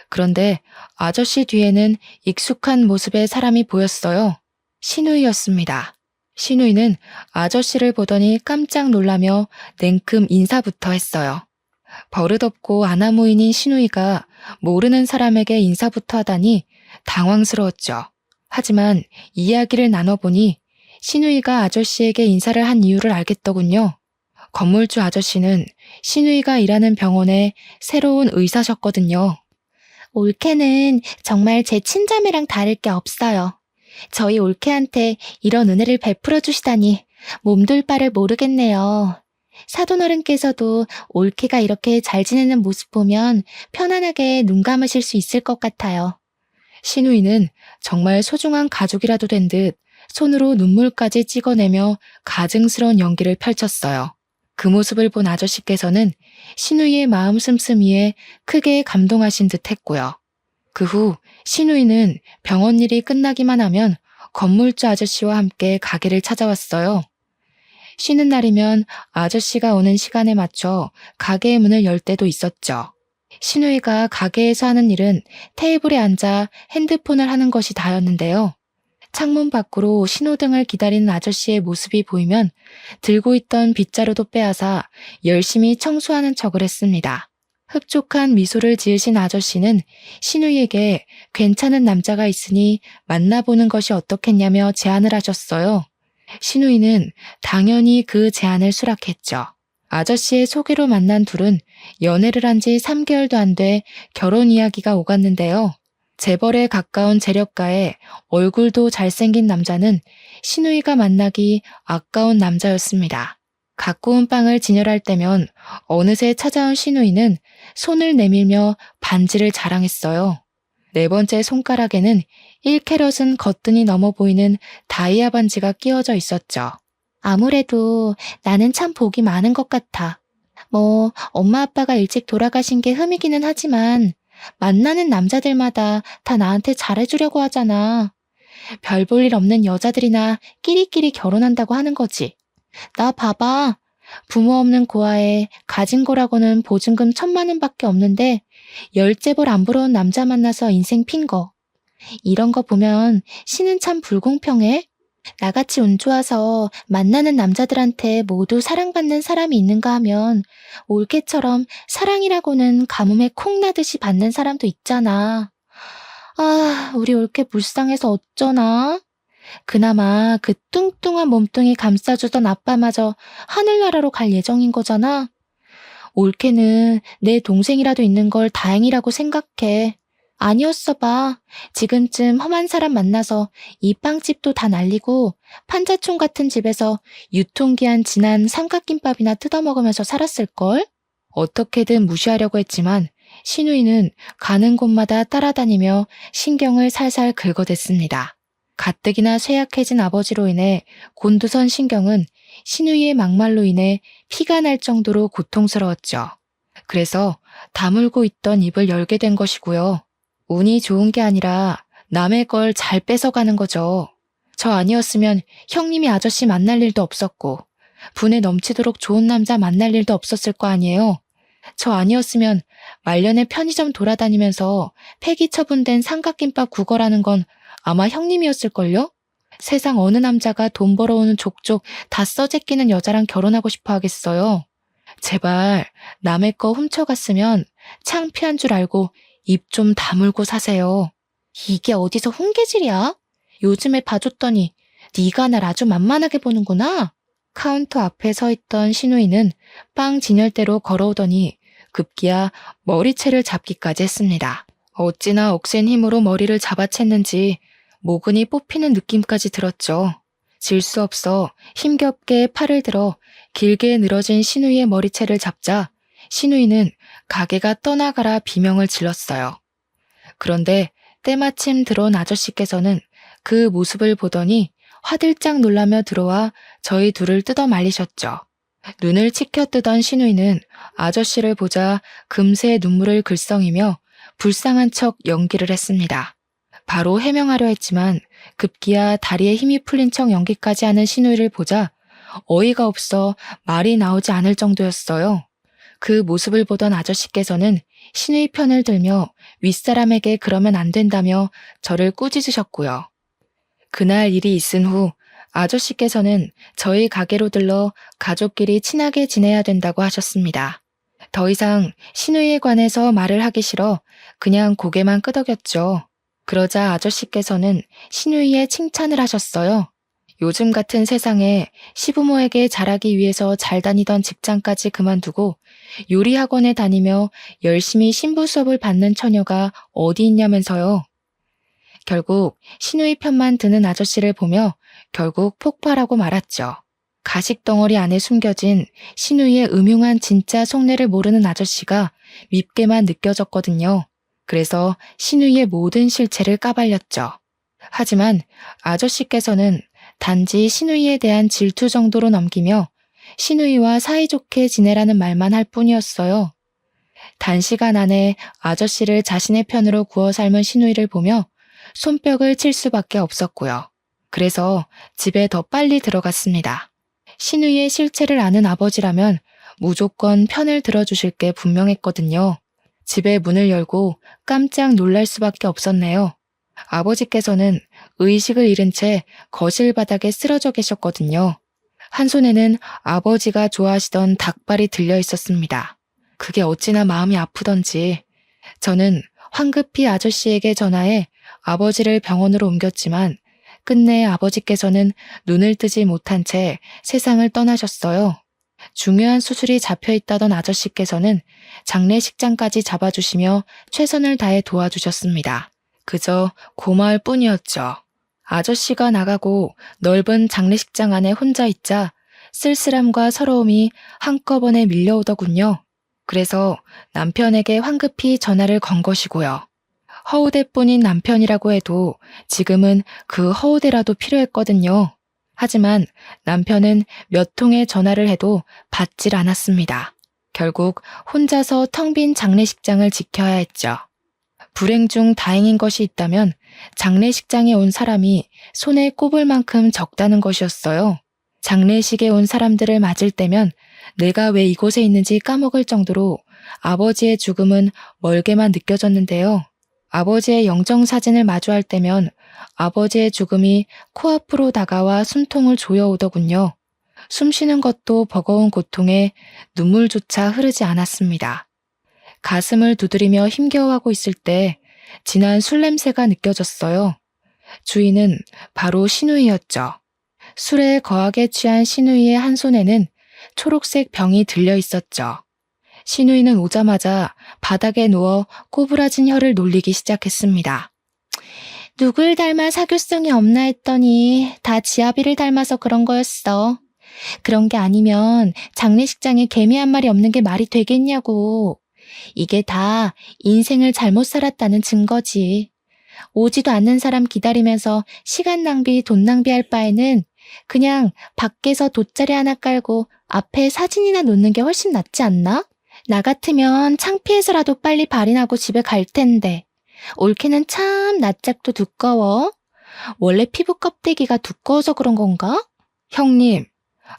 그런데 아저씨 뒤에는 익숙한 모습의 사람이 보였어요. 시누이였습니다. 시누이는 아저씨를 보더니 깜짝 놀라며 냉큼 인사부터 했어요. 버릇없고 아나무인인 시누이가 모르는 사람에게 인사부터 하다니 당황스러웠죠. 하지만 이야기를 나눠보니 시누이가 아저씨에게 인사를 한 이유를 알겠더군요. 건물주 아저씨는 시누이가 일하는 병원의 새로운 의사셨거든요. 올케는 정말 제 친자매랑 다를 게 없어요. 저희 올케한테 이런 은혜를 베풀어 주시다니 몸둘 바를 모르겠네요. 사돈어른께서도 올케가 이렇게 잘 지내는 모습 보면 편안하게 눈 감으실 수 있을 것 같아요. 시누이는 정말 소중한 가족이라도 된 듯 손으로 눈물까지 찍어내며 가증스러운 연기를 펼쳤어요. 그 모습을 본 아저씨께서는 신우이의 마음 씀씀이에 크게 감동하신 듯 했고요. 그 후 신우이는 병원 일이 끝나기만 하면 건물주 아저씨와 함께 가게를 찾아왔어요. 쉬는 날이면 아저씨가 오는 시간에 맞춰 가게의 문을 열 때도 있었죠. 신우이가 가게에서 하는 일은 테이블에 앉아 핸드폰을 하는 것이 다였는데요. 창문 밖으로 신호등을 기다리는 아저씨의 모습이 보이면 들고 있던 빗자루도 빼앗아 열심히 청소하는 척을 했습니다. 흡족한 미소를 지으신 아저씨는 신우이에게 괜찮은 남자가 있으니 만나보는 것이 어떻겠냐며 제안을 하셨어요. 신우이는 당연히 그 제안을 수락했죠. 아저씨의 소개로 만난 둘은 연애를 한 지 3개월도 안 돼 결혼 이야기가 오갔는데요. 재벌에 가까운 재력가에 얼굴도 잘생긴 남자는 신우이가 만나기 아까운 남자였습니다. 갖고 온 빵을 진열할 때면 어느새 찾아온 신우이는 손을 내밀며 반지를 자랑했어요. 네 번째 손가락에는 1캐럿은 거뜬히 넘어 보이는 다이아 반지가 끼워져 있었죠. 아무래도 나는 참 복이 많은 것 같아. 뭐 엄마 아빠가 일찍 돌아가신 게 흠이기는 하지만 만나는 남자들마다 다 나한테 잘해주려고 하잖아. 별 볼 일 없는 여자들이나 끼리끼리 결혼한다고 하는 거지. 나 봐봐. 부모 없는 고아에 가진 거라고는 보증금 1,000만 원밖에 없는데 열째벌 안 부러운 남자 만나서 인생 핀 거. 이런 거 보면 신은 참 불공평해. 나같이 운 좋아서 만나는 남자들한테 모두 사랑받는 사람이 있는가 하면 올케처럼 사랑이라고는 가뭄에 콩 나듯이 받는 사람도 있잖아. 아, 우리 올케 불쌍해서 어쩌나? 그나마 그 뚱뚱한 몸뚱이 감싸주던 아빠마저 하늘나라로 갈 예정인 거잖아. 올케는 내 동생이라도 있는 걸 다행이라고 생각해. 아니었어 봐. 지금쯤 험한 사람 만나서 이 빵집도 다 날리고 판자촌 같은 집에서 유통기한 지난 삼각김밥이나 뜯어먹으면서 살았을걸? 어떻게든 무시하려고 했지만 신우이는 가는 곳마다 따라다니며 신경을 살살 긁어댔습니다. 가뜩이나 쇠약해진 아버지로 인해 곤두선 신경은 신우이의 막말로 인해 피가 날 정도로 고통스러웠죠. 그래서 다물고 있던 입을 열게 된 것이고요. 운이 좋은 게 아니라 남의 걸 잘 뺏어가는 거죠. 저 아니었으면 형님이 아저씨 만날 일도 없었고 분에 넘치도록 좋은 남자 만날 일도 없었을 거 아니에요. 저 아니었으면 말년에 편의점 돌아다니면서 폐기 처분된 삼각김밥 구걸하는 건 아마 형님이었을걸요? 세상 어느 남자가 돈 벌어오는 족족 다 써제끼는 여자랑 결혼하고 싶어 하겠어요. 제발 남의 거 훔쳐갔으면 창피한 줄 알고 입 좀 다물고 사세요. 이게 어디서 훈계질이야? 요즘에 봐줬더니 네가 날 아주 만만하게 보는구나. 카운터 앞에 서 있던 신우이는 빵 진열대로 걸어오더니 급기야 머리채를 잡기까지 했습니다. 어찌나 억센 힘으로 머리를 잡아챘는지 모근이 뽑히는 느낌까지 들었죠. 질 수 없어 힘겹게 팔을 들어 길게 늘어진 신우이의 머리채를 잡자 신우이는 가게가 떠나가라 비명을 질렀어요. 그런데 때마침 들어온 아저씨께서는 그 모습을 보더니 화들짝 놀라며 들어와 저희 둘을 뜯어 말리셨죠. 눈을 치켜뜨던 신우이는 아저씨를 보자 금세 눈물을 글썽이며 불쌍한 척 연기를 했습니다. 바로 해명하려 했지만 급기야 다리에 힘이 풀린 척 연기까지 하는 신우이를 보자 어이가 없어 말이 나오지 않을 정도였어요. 그 모습을 보던 아저씨께서는 신우이 편을 들며 윗사람에게 그러면 안 된다며 저를 꾸짖으셨고요. 그날 일이 있은 후 아저씨께서는 저희 가게로 들러 가족끼리 친하게 지내야 된다고 하셨습니다. 더 이상 신우이에 관해서 말을 하기 싫어 그냥 고개만 끄덕였죠. 그러자 아저씨께서는 신우이의 칭찬을 하셨어요. 요즘 같은 세상에 시부모에게 잘하기 위해서 잘 다니던 직장까지 그만두고 요리학원에 다니며 열심히 신부 수업을 받는 처녀가 어디 있냐면서요. 결국 신우이 편만 드는 아저씨를 보며 결국 폭발하고 말았죠. 가식덩어리 안에 숨겨진 신우이의 음흉한 진짜 속내를 모르는 아저씨가 밉게만 느껴졌거든요. 그래서 신우이의 모든 실체를 까발렸죠. 하지만 아저씨께서는 단지 신우이에 대한 질투 정도로 넘기며 신우이와 사이좋게 지내라는 말만 할 뿐이었어요. 단시간 안에 아저씨를 자신의 편으로 구워 삶은 신우이를 보며 손뼉을 칠 수밖에 없었고요. 그래서 집에 더 빨리 들어갔습니다. 신우이의 실체를 아는 아버지라면 무조건 편을 들어주실 게 분명했거든요. 집에 문을 열고 깜짝 놀랄 수밖에 없었네요. 아버지께서는 의식을 잃은 채 거실 바닥에 쓰러져 계셨거든요. 한 손에는 아버지가 좋아하시던 닭발이 들려 있었습니다. 그게 어찌나 마음이 아프던지 저는 황급히 아저씨에게 전화해 아버지를 병원으로 옮겼지만 끝내 아버지께서는 눈을 뜨지 못한 채 세상을 떠나셨어요. 중요한 수술이 잡혀 있다던 아저씨께서는 장례식장까지 잡아주시며 최선을 다해 도와주셨습니다. 그저 고마울 뿐이었죠. 아저씨가 나가고 넓은 장례식장 안에 혼자 있자 쓸쓸함과 서러움이 한꺼번에 밀려오더군요. 그래서 남편에게 황급히 전화를 건 것이고요. 허우대뿐인 남편이라고 해도 지금은 그 허우대라도 필요했거든요. 하지만 남편은 몇 통의 전화를 해도 받질 않았습니다. 결국 혼자서 텅 빈 장례식장을 지켜야 했죠. 불행 중 다행인 것이 있다면 장례식장에 온 사람이 손에 꼽을 만큼 적다는 것이었어요. 장례식에 온 사람들을 맞을 때면 내가 왜 이곳에 있는지 까먹을 정도로 아버지의 죽음은 멀게만 느껴졌는데요. 아버지의 영정사진을 마주할 때면 아버지의 죽음이 코앞으로 다가와 숨통을 조여오더군요. 숨쉬는 것도 버거운 고통에 눈물조차 흐르지 않았습니다. 가슴을 두드리며 힘겨워하고 있을 때 진한 술 냄새가 느껴졌어요. 주인은 바로 신우이였죠. 술에 거하게 취한 신우이의 한 손에는 초록색 병이 들려 있었죠. 신우이는 오자마자 바닥에 누워 꼬부라진 혀를 놀리기 시작했습니다. 누굴 닮아 사교성이 없나 했더니 다 지아비를 닮아서 그런 거였어. 그런 게 아니면 장례식장에 개미 한 마리 없는 게 말이 되겠냐고. 이게 다 인생을 잘못 살았다는 증거지. 오지도 않는 사람 기다리면서 시간 낭비, 돈 낭비할 바에는 그냥 밖에서 돗자리 하나 깔고 앞에 사진이나 놓는 게 훨씬 낫지 않나? 나 같으면 창피해서라도 빨리 발인하고 집에 갈 텐데. 올케는 참 낯짝도 두꺼워. 원래 피부 껍데기가 두꺼워서 그런 건가? 형님,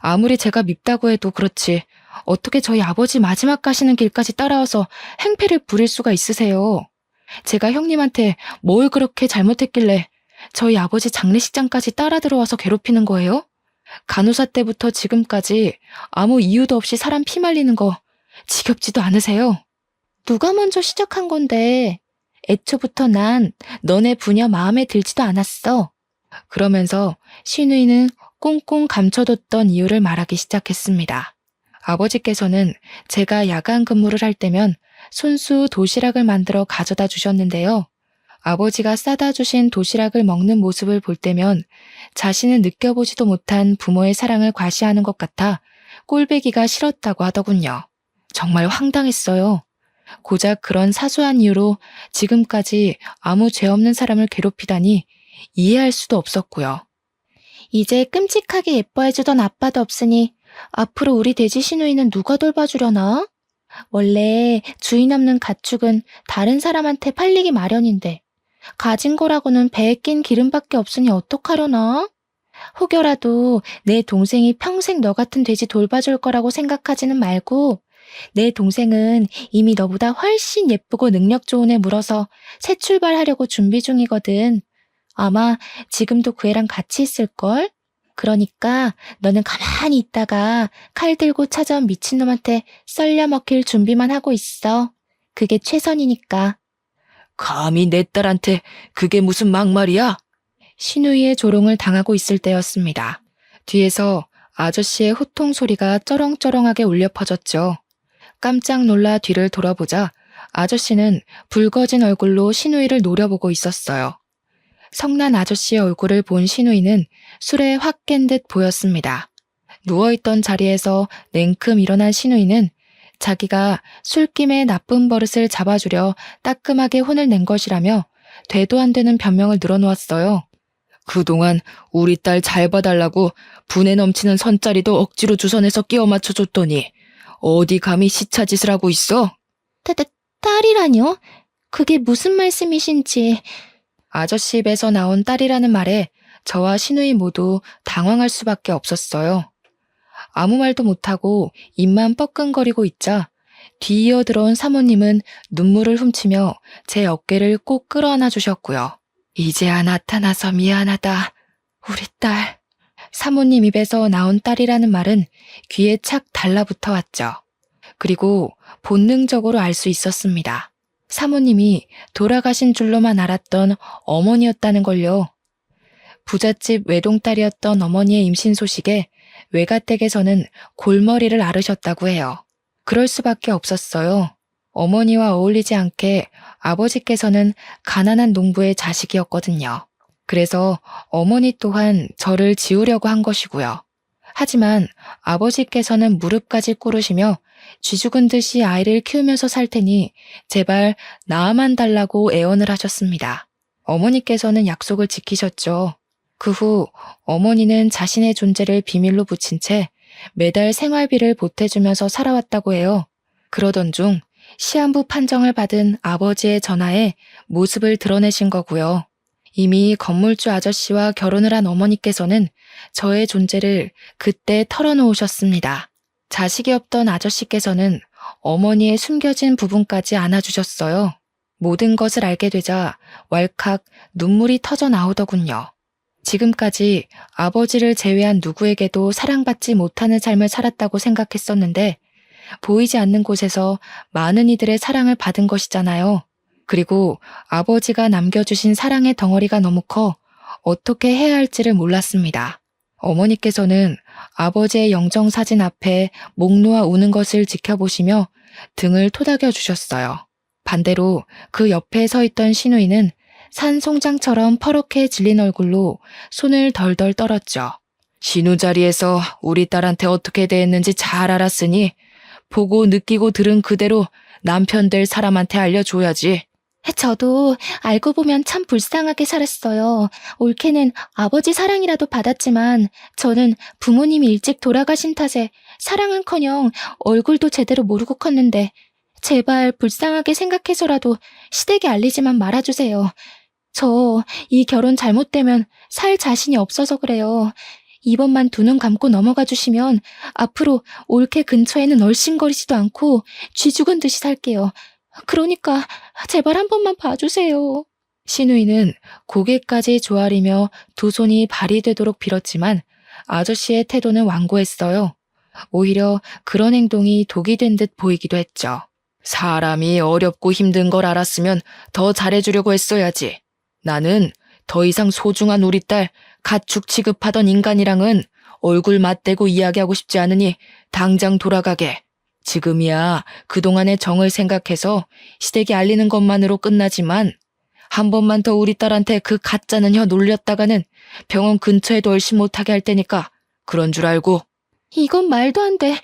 아무리 제가 밉다고 해도 그렇지 어떻게 저희 아버지 마지막 가시는 길까지 따라와서 행패를 부릴 수가 있으세요? 제가 형님한테 뭘 그렇게 잘못했길래 저희 아버지 장례식장까지 따라 들어와서 괴롭히는 거예요? 간호사 때부터 지금까지 아무 이유도 없이 사람 피 말리는 거 지겹지도 않으세요? 누가 먼저 시작한 건데. 애초부터 난 너네 부녀 마음에 들지도 않았어. 그러면서 신우이는 꽁꽁 감춰뒀던 이유를 말하기 시작했습니다. 아버지께서는 제가 야간 근무를 할 때면 손수 도시락을 만들어 가져다 주셨는데요. 아버지가 싸다 주신 도시락을 먹는 모습을 볼 때면 자신은 느껴보지도 못한 부모의 사랑을 과시하는 것 같아 꼴배기가 싫었다고 하더군요. 정말 황당했어요. 고작 그런 사소한 이유로 지금까지 아무 죄 없는 사람을 괴롭히다니 이해할 수도 없었고요. 이제 끔찍하게 예뻐해주던 아빠도 없으니 앞으로 우리 돼지 신우이는 누가 돌봐주려나? 원래 주인 없는 가축은 다른 사람한테 팔리기 마련인데 가진 거라고는 배에 낀 기름밖에 없으니 어떡하려나? 혹여라도 내 동생이 평생 너 같은 돼지 돌봐줄 거라고 생각하지는 말고 내 동생은 이미 너보다 훨씬 예쁘고 능력 좋은 애 물어서 새 출발하려고 준비 중이거든. 아마 지금도 그 애랑 같이 있을걸? 그러니까 너는 가만히 있다가 칼 들고 찾아온 미친놈한테 썰려 먹힐 준비만 하고 있어. 그게 최선이니까. 감히 내 딸한테 그게 무슨 막말이야? 신우이의 조롱을 당하고 있을 때였습니다. 뒤에서 아저씨의 호통 소리가 쩌렁쩌렁하게 울려 퍼졌죠. 깜짝 놀라 뒤를 돌아보자 아저씨는 붉어진 얼굴로 신우이를 노려보고 있었어요. 성난 아저씨의 얼굴을 본 신우이는 술에 확 깬 듯 보였습니다. 누워있던 자리에서 냉큼 일어난 신우이는 자기가 술김에 나쁜 버릇을 잡아주려 따끔하게 혼을 낸 것이라며 되도 안 되는 변명을 늘어놓았어요. 그동안 우리 딸 잘 봐달라고 분에 넘치는 선짜리도 억지로 주선해서 끼워 맞춰줬더니 어디 감히 시차짓을 하고 있어? 딸이라뇨? 그게 무슨 말씀이신지. 아저씨 입에서 나온 딸이라는 말에 저와 신우이 모두 당황할 수밖에 없었어요. 아무 말도 못하고 입만 뻐끔거리고 있자 뒤이어 들어온 사모님은 눈물을 훔치며 제 어깨를 꼭 끌어안아 주셨고요. 이제야 나타나서 미안하다. 우리 딸. 사모님 입에서 나온 딸이라는 말은 귀에 착 달라붙어 왔죠. 그리고 본능적으로 알 수 있었습니다. 사모님이 돌아가신 줄로만 알았던 어머니였다는 걸요. 부잣집 외동딸이었던 어머니의 임신 소식에 외가댁에서는 골머리를 앓으셨다고 해요. 그럴 수밖에 없었어요. 어머니와 어울리지 않게 아버지께서는 가난한 농부의 자식이었거든요. 그래서 어머니 또한 저를 지우려고 한 것이고요. 하지만 아버지께서는 무릎까지 꿇으시며 쥐죽은 듯이 아이를 키우면서 살 테니 제발 낳아만 달라고 애원을 하셨습니다. 어머니께서는 약속을 지키셨죠. 그 후 어머니는 자신의 존재를 비밀로 붙인 채 매달 생활비를 보태주면서 살아왔다고 해요. 그러던 중 시한부 판정을 받은 아버지의 전화에 모습을 드러내신 거고요. 이미 건물주 아저씨와 결혼을 한 어머니께서는 저의 존재를 그때 털어놓으셨습니다. 자식이 없던 아저씨께서는 어머니의 숨겨진 부분까지 안아주셨어요. 모든 것을 알게 되자 왈칵 눈물이 터져 나오더군요. 지금까지 아버지를 제외한 누구에게도 사랑받지 못하는 삶을 살았다고 생각했었는데 보이지 않는 곳에서 많은 이들의 사랑을 받은 것이잖아요. 그리고 아버지가 남겨주신 사랑의 덩어리가 너무 커 어떻게 해야 할지를 몰랐습니다. 어머니께서는 아버지의 영정사진 앞에 목 놓아 우는 것을 지켜보시며 등을 토닥여 주셨어요. 반대로 그 옆에 서 있던 시누이는 산 송장처럼 퍼렇게 질린 얼굴로 손을 덜덜 떨었죠. 신우 자리에서 우리 딸한테 어떻게 대했는지 잘 알았으니 보고 느끼고 들은 그대로 남편 될 사람한테 알려줘야지. 저도 알고 보면 참 불쌍하게 살았어요. 올케는 아버지 사랑이라도 받았지만 저는 부모님이 일찍 돌아가신 탓에 사랑은커녕 얼굴도 제대로 모르고 컸는데 제발 불쌍하게 생각해서라도 시댁에 알리지만 말아주세요. 저 이 결혼 잘못되면 살 자신이 없어서 그래요. 이번만 두 눈 감고 넘어가 주시면 앞으로 올케 근처에는 얼씬거리지도 않고 쥐 죽은 듯이 살게요. 그러니까 제발 한 번만 봐주세요. 시누이는 고개까지 조아리며 두 손이 발이 되도록 빌었지만 아저씨의 태도는 완고했어요. 오히려 그런 행동이 독이 된 듯 보이기도 했죠. 사람이 어렵고 힘든 걸 알았으면 더 잘해주려고 했어야지. 나는 더 이상 소중한 우리 딸 가축 취급하던 인간이랑은 얼굴 맞대고 이야기하고 싶지 않으니 당장 돌아가게. 지금이야 그동안의 정을 생각해서 시댁에 알리는 것만으로 끝나지만 한 번만 더 우리 딸한테 그 가짜는 혀 놀렸다가는 병원 근처에도 얼씬 못하게 할 테니까 그런 줄 알고. 이건 말도 안 돼.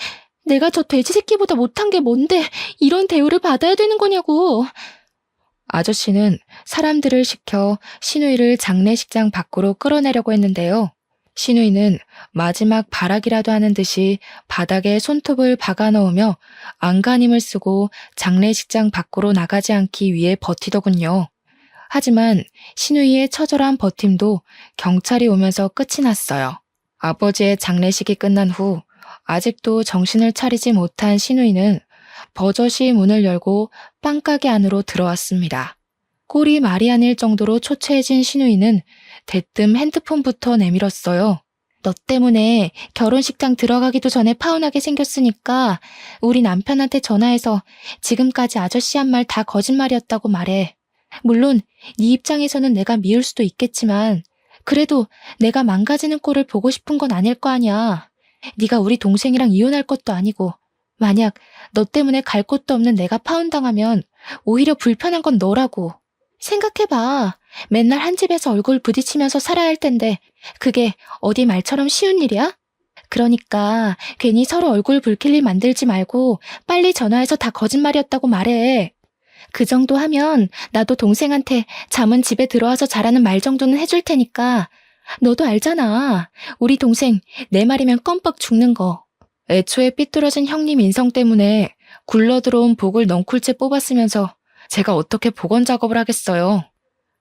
내가 저 돼지 새끼보다 못한 게 뭔데 이런 대우를 받아야 되는 거냐고. 아저씨는 사람들을 시켜 시누이를 장례식장 밖으로 끌어내려고 했는데요. 시누이는 마지막 발악이라도 하는 듯이 바닥에 손톱을 박아 넣으며 안간힘을 쓰고 장례식장 밖으로 나가지 않기 위해 버티더군요. 하지만 시누이의 처절한 버팀도 경찰이 오면서 끝이 났어요. 아버지의 장례식이 끝난 후 아직도 정신을 차리지 못한 시누이는 버젓이 문을 열고 빵가게 안으로 들어왔습니다. 꼴이 말이 아닐 정도로 초췌해진 시누이는 대뜸 핸드폰부터 내밀었어요. 너 때문에 결혼식장 들어가기도 전에 파혼하게 생겼으니까 우리 남편한테 전화해서 지금까지 아저씨 한 말 다 거짓말이었다고 말해. 물론 네 입장에서는 내가 미울 수도 있겠지만 그래도 내가 망가지는 꼴을 보고 싶은 건 아닐 거 아니야. 네가 우리 동생이랑 이혼할 것도 아니고 만약 너 때문에 갈 곳도 없는 내가 파혼당하면 오히려 불편한 건 너라고. 생각해봐. 맨날 한 집에서 얼굴 부딪히면서 살아야 할 텐데 그게 어디 말처럼 쉬운 일이야? 그러니까 괜히 서로 얼굴 붉힐 일 만들지 말고 빨리 전화해서 다 거짓말이었다고 말해. 그 정도 하면 나도 동생한테 잠은 집에 들어와서 잘하는 말 정도는 해줄 테니까 너도 알잖아. 우리 동생 내 말이면 껌뻑 죽는 거. 애초에 삐뚤어진 형님 인성 때문에 굴러들어온 복을 넝쿨째 뽑았으면서 제가 어떻게 복원 작업을 하겠어요.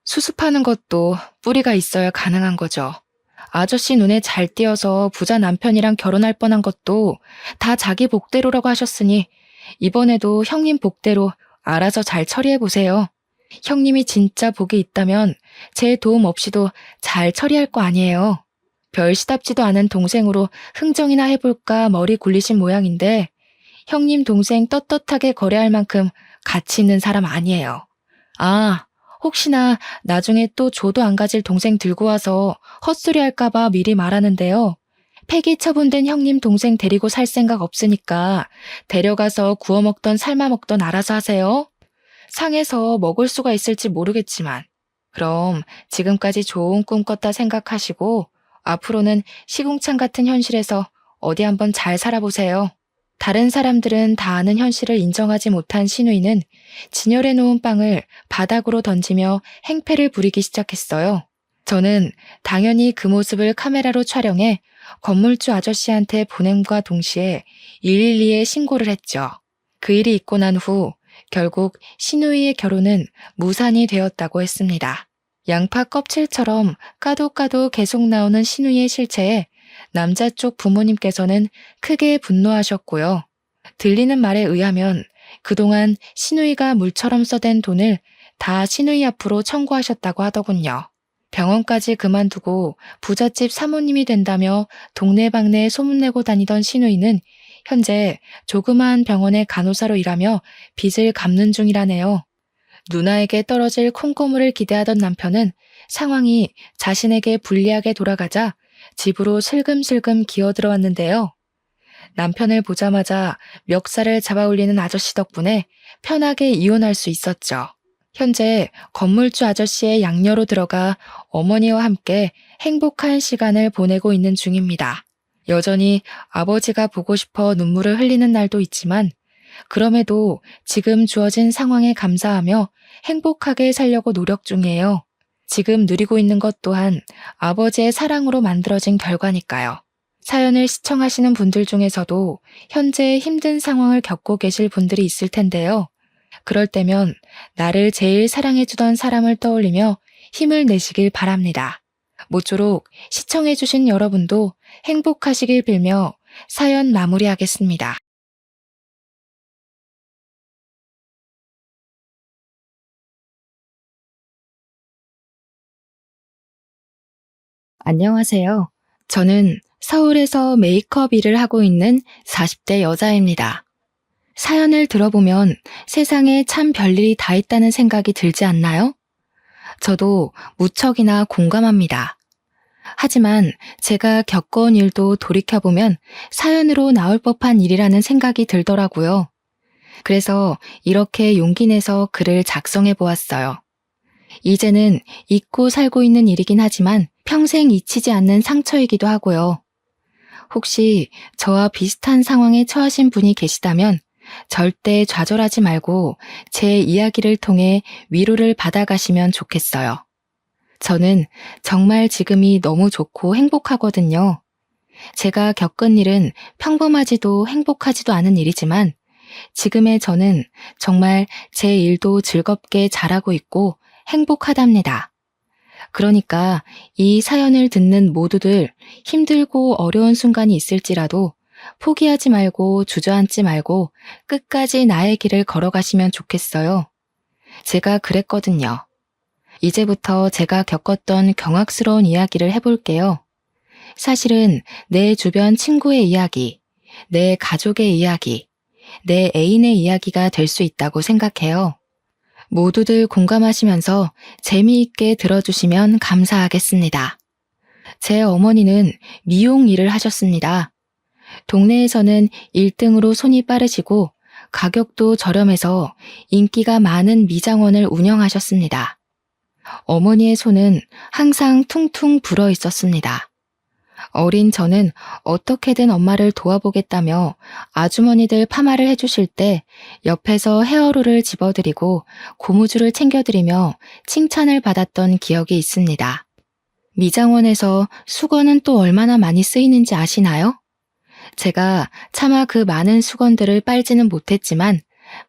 수습하는 것도 뿌리가 있어야 가능한 거죠. 아저씨 눈에 잘 띄어서 부자 남편이랑 결혼할 뻔한 것도 다 자기 복대로라고 하셨으니 이번에도 형님 복대로 알아서 잘 처리해보세요. 형님이 진짜 복이 있다면 제 도움 없이도 잘 처리할 거 아니에요. 별 시답지도 않은 동생으로 흥정이나 해볼까 머리 굴리신 모양인데 형님 동생 떳떳하게 거래할 만큼 가치 있는 사람 아니에요. 아, 혹시나 나중에 또 조도 안 가질 동생 들고 와서 헛소리 할까봐 미리 말하는데요. 폐기 처분된 형님 동생 데리고 살 생각 없으니까 데려가서 구워 먹던 삶아 먹던 알아서 하세요. 상해서 먹을 수가 있을지 모르겠지만 그럼 지금까지 좋은 꿈 꿨다 생각하시고 앞으로는 시궁창 같은 현실에서 어디 한번 잘 살아보세요. 다른 사람들은 다 아는 현실을 인정하지 못한 신우이는 진열해 놓은 빵을 바닥으로 던지며 행패를 부리기 시작했어요. 저는 당연히 그 모습을 카메라로 촬영해 건물주 아저씨한테 보냄과 동시에 112에 신고를 했죠. 그 일이 있고 난 후 결국 신우이의 결혼은 무산이 되었다고 했습니다. 양파 껍질처럼 까도 계속 나오는 신우이의 실체에 남자 쪽 부모님께서는 크게 분노하셨고요. 들리는 말에 의하면 그동안 신우이가 물처럼 써댄 돈을 다 신우이 앞으로 청구하셨다고 하더군요. 병원까지 그만두고 부잣집 사모님이 된다며 동네방네 소문내고 다니던 신우이는 현재 조그마한 병원의 간호사로 일하며 빚을 갚는 중이라네요. 누나에게 떨어질 콩고물을 기대하던 남편은 상황이 자신에게 불리하게 돌아가자 집으로 슬금슬금 기어들어왔는데요. 남편을 보자마자 멱살을 잡아올리는 아저씨 덕분에 편하게 이혼할 수 있었죠. 현재 건물주 아저씨의 양녀로 들어가 어머니와 함께 행복한 시간을 보내고 있는 중입니다. 여전히 아버지가 보고 싶어 눈물을 흘리는 날도 있지만 그럼에도 지금 주어진 상황에 감사하며 행복하게 살려고 노력 중이에요. 지금 누리고 있는 것 또한 아버지의 사랑으로 만들어진 결과니까요. 사연을 시청하시는 분들 중에서도 현재 힘든 상황을 겪고 계실 분들이 있을 텐데요. 그럴 때면 나를 제일 사랑해주던 사람을 떠올리며 힘을 내시길 바랍니다. 모쪼록 시청해주신 여러분도 행복하시길 빌며 사연 마무리하겠습니다. 안녕하세요. 저는 서울에서 메이크업 일을 하고 있는 40대 여자입니다. 사연을 들어보면 세상에 참 별일이 다 있다는 생각이 들지 않나요? 저도 무척이나 공감합니다. 하지만 제가 겪어온 일도 돌이켜보면 사연으로 나올 법한 일이라는 생각이 들더라고요. 그래서 이렇게 용기 내서 글을 작성해 보았어요. 이제는 잊고 살고 있는 일이긴 하지만 평생 잊히지 않는 상처이기도 하고요. 혹시 저와 비슷한 상황에 처하신 분이 계시다면 절대 좌절하지 말고 제 이야기를 통해 위로를 받아가시면 좋겠어요. 저는 정말 지금이 너무 좋고 행복하거든요. 제가 겪은 일은 평범하지도 행복하지도 않은 일이지만 지금의 저는 정말 제 일도 즐겁게 잘하고 있고 행복하답니다. 그러니까 이 사연을 듣는 모두들 힘들고 어려운 순간이 있을지라도 포기하지 말고 주저앉지 말고 끝까지 나의 길을 걸어가시면 좋겠어요. 제가 그랬거든요. 이제부터 제가 겪었던 경악스러운 이야기를 해볼게요. 사실은 내 주변 친구의 이야기, 내 가족의 이야기, 내 애인의 이야기가 될 수 있다고 생각해요. 모두들 공감하시면서 재미있게 들어주시면 감사하겠습니다. 제 어머니는 미용 일을 하셨습니다. 동네에서는 1등으로 손이 빠르시고 가격도 저렴해서 인기가 많은 미장원을 운영하셨습니다. 어머니의 손은 항상 퉁퉁 불어 있었습니다. 어린 저는 어떻게든 엄마를 도와보겠다며 아주머니들 파마를 해주실 때 옆에서 헤어롤을 집어드리고 고무줄을 챙겨드리며 칭찬을 받았던 기억이 있습니다. 미장원에서 수건은 또 얼마나 많이 쓰이는지 아시나요? 제가 차마 그 많은 수건들을 빨지는 못했지만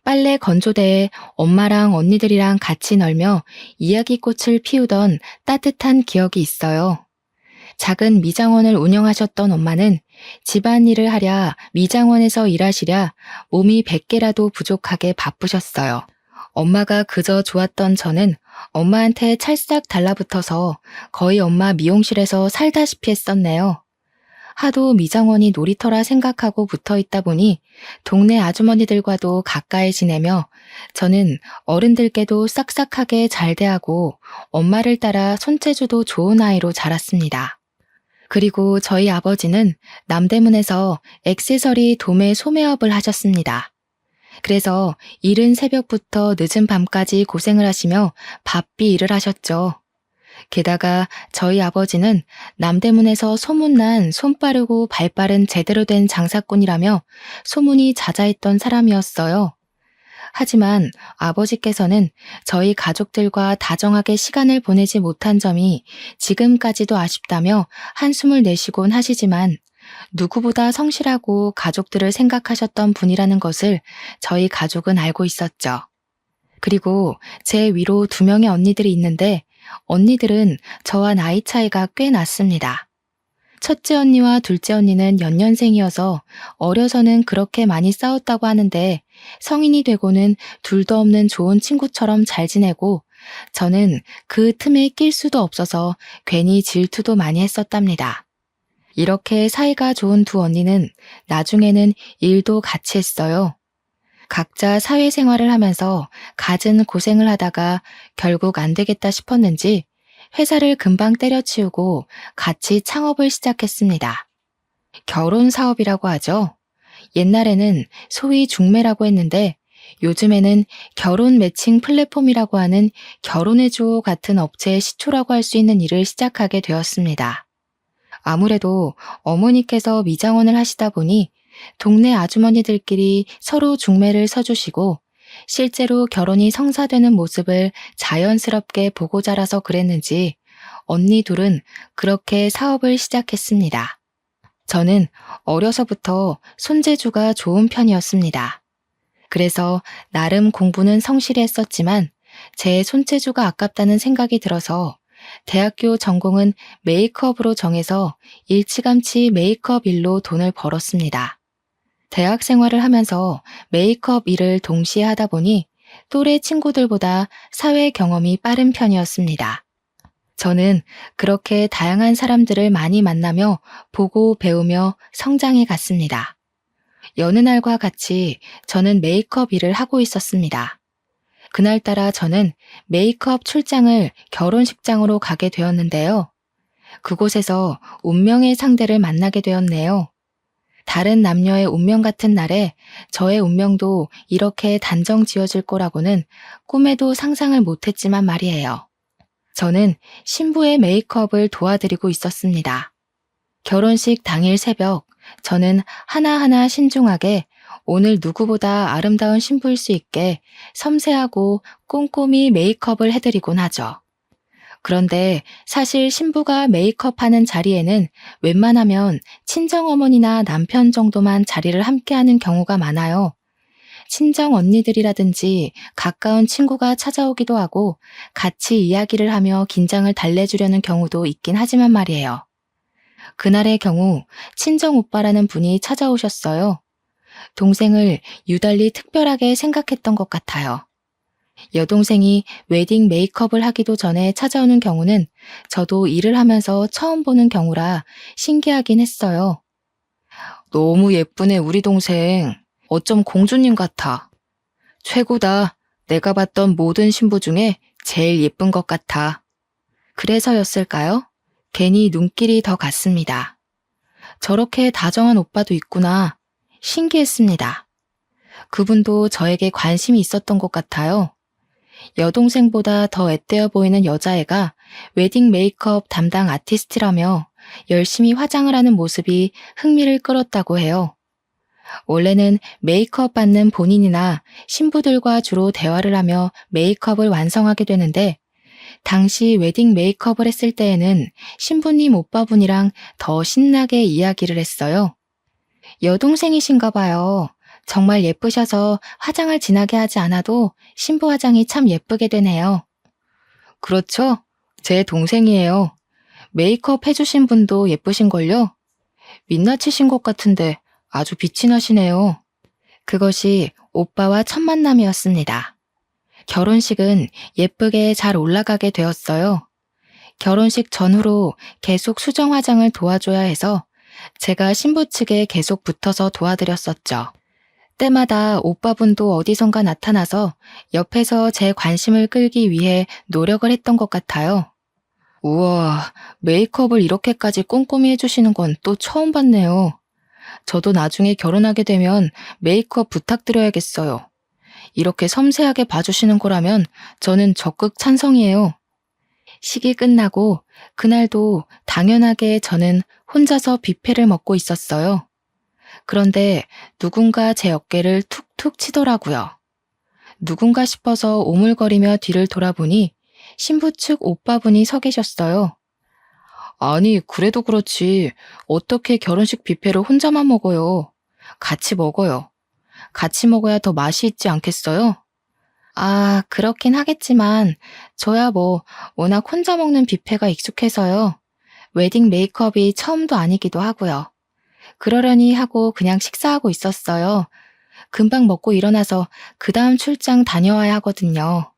빨래 건조대에 엄마랑 언니들이랑 같이 널며 이야기꽃을 피우던 따뜻한 기억이 있어요. 작은 미장원을 운영하셨던 엄마는 집안일을 하랴 미장원에서 일하시랴 몸이 100개라도 부족하게 바쁘셨어요. 엄마가 그저 좋았던 저는 엄마한테 찰싹 달라붙어서 거의 엄마 미용실에서 살다시피 했었네요. 하도 미장원이 놀이터라 생각하고 붙어 있다 보니 동네 아주머니들과도 가까이 지내며 저는 어른들께도 싹싹하게 잘 대하고 엄마를 따라 손재주도 좋은 아이로 자랐습니다. 그리고 저희 아버지는 남대문에서 액세서리 도매 소매업을 하셨습니다. 그래서 이른 새벽부터 늦은 밤까지 고생을 하시며 바삐 일을 하셨죠. 게다가 저희 아버지는 남대문에서 소문난 손 빠르고 발 빠른 제대로 된 장사꾼이라며 소문이 자자했던 사람이었어요. 하지만 아버지께서는 저희 가족들과 다정하게 시간을 보내지 못한 점이 지금까지도 아쉽다며 한숨을 내쉬곤 하시지만 누구보다 성실하고 가족들을 생각하셨던 분이라는 것을 저희 가족은 알고 있었죠. 그리고 제 위로 2명의 언니들이 있는데 언니들은 저와 나이 차이가 꽤 났습니다. 첫째 언니와 둘째 언니는 연년생이어서 어려서는 그렇게 많이 싸웠다고 하는데 성인이 되고는 둘도 없는 좋은 친구처럼 잘 지내고 저는 그 틈에 낄 수도 없어서 괜히 질투도 많이 했었답니다. 이렇게 사이가 좋은 2 언니는 나중에는 일도 같이 했어요. 각자 사회생활을 하면서 갖은 고생을 하다가 결국 안 되겠다 싶었는지 회사를 금방 때려치우고 같이 창업을 시작했습니다. 결혼 사업이라고 하죠. 옛날에는 소위 중매라고 했는데 요즘에는 결혼 매칭 플랫폼이라고 하는 결혼해줘 같은 업체의 시초라고 할 수 있는 일을 시작하게 되었습니다. 아무래도 어머니께서 미장원을 하시다 보니 동네 아주머니들끼리 서로 중매를 서주시고 실제로 결혼이 성사되는 모습을 자연스럽게 보고 자라서 그랬는지 언니 둘은 그렇게 사업을 시작했습니다. 저는 어려서부터 손재주가 좋은 편이었습니다. 그래서 나름 공부는 성실히 했었지만 제 손재주가 아깝다는 생각이 들어서 대학교 전공은 메이크업으로 정해서 일찌감치 메이크업 일로 돈을 벌었습니다. 대학 생활을 하면서 메이크업 일을 동시에 하다 보니 또래 친구들보다 사회 경험이 빠른 편이었습니다. 저는 그렇게 다양한 사람들을 많이 만나며 보고 배우며 성장해 갔습니다. 여느 날과 같이 저는 메이크업 일을 하고 있었습니다. 그날따라 저는 메이크업 출장을 결혼식장으로 가게 되었는데요. 그곳에서 운명의 상대를 만나게 되었네요. 다른 남녀의 운명 같은 날에 저의 운명도 이렇게 단정 지어질 거라고는 꿈에도 상상을 못했지만 말이에요. 저는 신부의 메이크업을 도와드리고 있었습니다. 결혼식 당일 새벽, 저는 하나하나 신중하게 오늘 누구보다 아름다운 신부일 수 있게 섬세하고 꼼꼼히 메이크업을 해드리곤 하죠. 그런데 사실 신부가 메이크업하는 자리에는 웬만하면 친정어머니나 남편 정도만 자리를 함께하는 경우가 많아요. 친정 언니들이라든지 가까운 친구가 찾아오기도 하고 같이 이야기를 하며 긴장을 달래주려는 경우도 있긴 하지만 말이에요. 그날의 경우 친정 오빠라는 분이 찾아오셨어요. 동생을 유달리 특별하게 생각했던 것 같아요. 여동생이 웨딩 메이크업을 하기도 전에 찾아오는 경우는 저도 일을 하면서 처음 보는 경우라 신기하긴 했어요. 너무 예쁘네, 우리 동생. 어쩜 공주님 같아. 최고다. 내가 봤던 모든 신부 중에 제일 예쁜 것 같아. 그래서였을까요? 괜히 눈길이 더 갔습니다. 저렇게 다정한 오빠도 있구나. 신기했습니다. 그분도 저에게 관심이 있었던 것 같아요. 여동생보다 더 앳되어 보이는 여자애가 웨딩 메이크업 담당 아티스트라며 열심히 화장을 하는 모습이 흥미를 끌었다고 해요. 원래는 메이크업 받는 본인이나 신부들과 주로 대화를 하며 메이크업을 완성하게 되는데 당시 웨딩 메이크업을 했을 때에는 신부님 오빠분이랑 더 신나게 이야기를 했어요. 여동생이신가 봐요. 정말 예쁘셔서 화장을 진하게 하지 않아도 신부 화장이 참 예쁘게 되네요. 그렇죠? 제 동생이에요. 메이크업 해주신 분도 예쁘신걸요? 민낯이신 것 같은데 아주 빛이 나시네요. 그것이 오빠와 첫 만남이었습니다. 결혼식은 예쁘게 잘 올라가게 되었어요. 결혼식 전후로 계속 수정 화장을 도와줘야 해서 제가 신부 측에 계속 붙어서 도와드렸었죠. 때마다 오빠분도 어디선가 나타나서 옆에서 제 관심을 끌기 위해 노력을 했던 것 같아요. 우와, 메이크업을 이렇게까지 꼼꼼히 해주시는 건 또 처음 봤네요. 저도 나중에 결혼하게 되면 메이크업 부탁드려야겠어요. 이렇게 섬세하게 봐주시는 거라면 저는 적극 찬성이에요. 식이 끝나고 그날도 당연하게 저는 혼자서 뷔페를 먹고 있었어요. 그런데 누군가 제 어깨를 툭툭 치더라고요. 누군가 싶어서 오물거리며 뒤를 돌아보니 신부 측 오빠분이 서 계셨어요. 아니, 그래도 그렇지. 어떻게 결혼식 뷔페를 혼자만 먹어요? 같이 먹어요. 같이 먹어야 더 맛이 있지 않겠어요? 아, 그렇긴 하겠지만 저야 뭐 워낙 혼자 먹는 뷔페가 익숙해서요. 웨딩 메이크업이 처음도 아니기도 하고요. 그러려니 하고 그냥 식사하고 있었어요. 금방 먹고 일어나서 그 다음 출장 다녀와야 하거든요.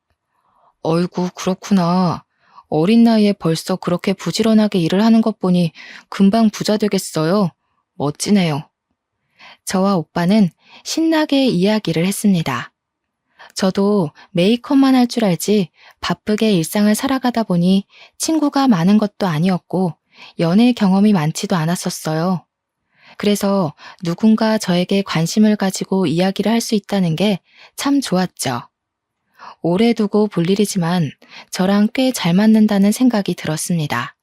어이구, 그렇구나. 어린 나이에 벌써 그렇게 부지런하게 일을 하는 것 보니 금방 부자 되겠어요. 멋지네요. 저와 오빠는 신나게 이야기를 했습니다. 저도 메이크업만 할 줄 알지 바쁘게 일상을 살아가다 보니 친구가 많은 것도 아니었고 연애 경험이 많지도 않았었어요. 그래서 누군가 저에게 관심을 가지고 이야기를 할 수 있다는 게 참 좋았죠. 오래 두고 볼 일이지만 저랑 꽤 잘 맞는다는 생각이 들었습니다.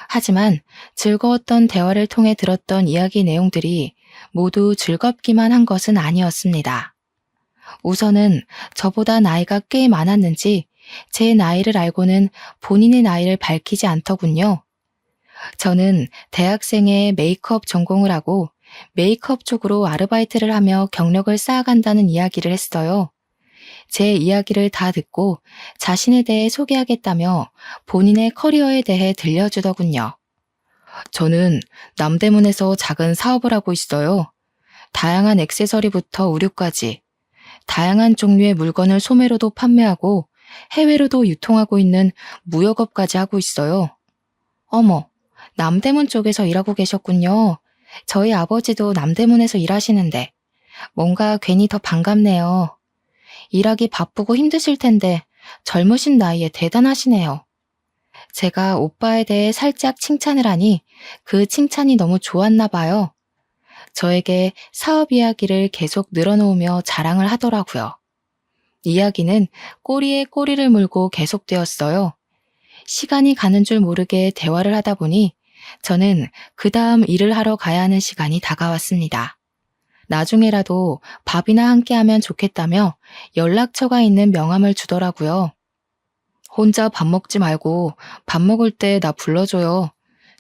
하지만 즐거웠던 대화를 통해 들었던 이야기 내용들이 모두 즐겁기만 한 것은 아니었습니다. 우선은 저보다 나이가 꽤 많았는지 제 나이를 알고는 본인의 나이를 밝히지 않더군요. 저는 대학생의 메이크업 전공을 하고 메이크업 쪽으로 아르바이트를 하며 경력을 쌓아간다는 이야기를 했어요. 제 이야기를 다 듣고 자신에 대해 소개하겠다며 본인의 커리어에 대해 들려주더군요. 저는 남대문에서 작은 사업을 하고 있어요. 다양한 액세서리부터 의류까지 다양한 종류의 물건을 소매로도 판매하고 해외로도 유통하고 있는 무역업까지 하고 있어요. 어머, 남대문 쪽에서 일하고 계셨군요. 저희 아버지도 남대문에서 일하시는데 뭔가 괜히 더 반갑네요. 일하기 바쁘고 힘드실 텐데 젊으신 나이에 대단하시네요. 제가 오빠에 대해 살짝 칭찬을 하니 그 칭찬이 너무 좋았나 봐요. 저에게 사업 이야기를 계속 늘어놓으며 자랑을 하더라고요. 이야기는 꼬리에 꼬리를 물고 계속되었어요. 시간이 가는 줄 모르게 대화를 하다 보니 저는 그 다음 일을 하러 가야 하는 시간이 다가왔습니다. 나중에라도 밥이나 함께 하면 좋겠다며 연락처가 있는 명함을 주더라고요. 혼자 밥 먹지 말고 밥 먹을 때 나 불러줘요.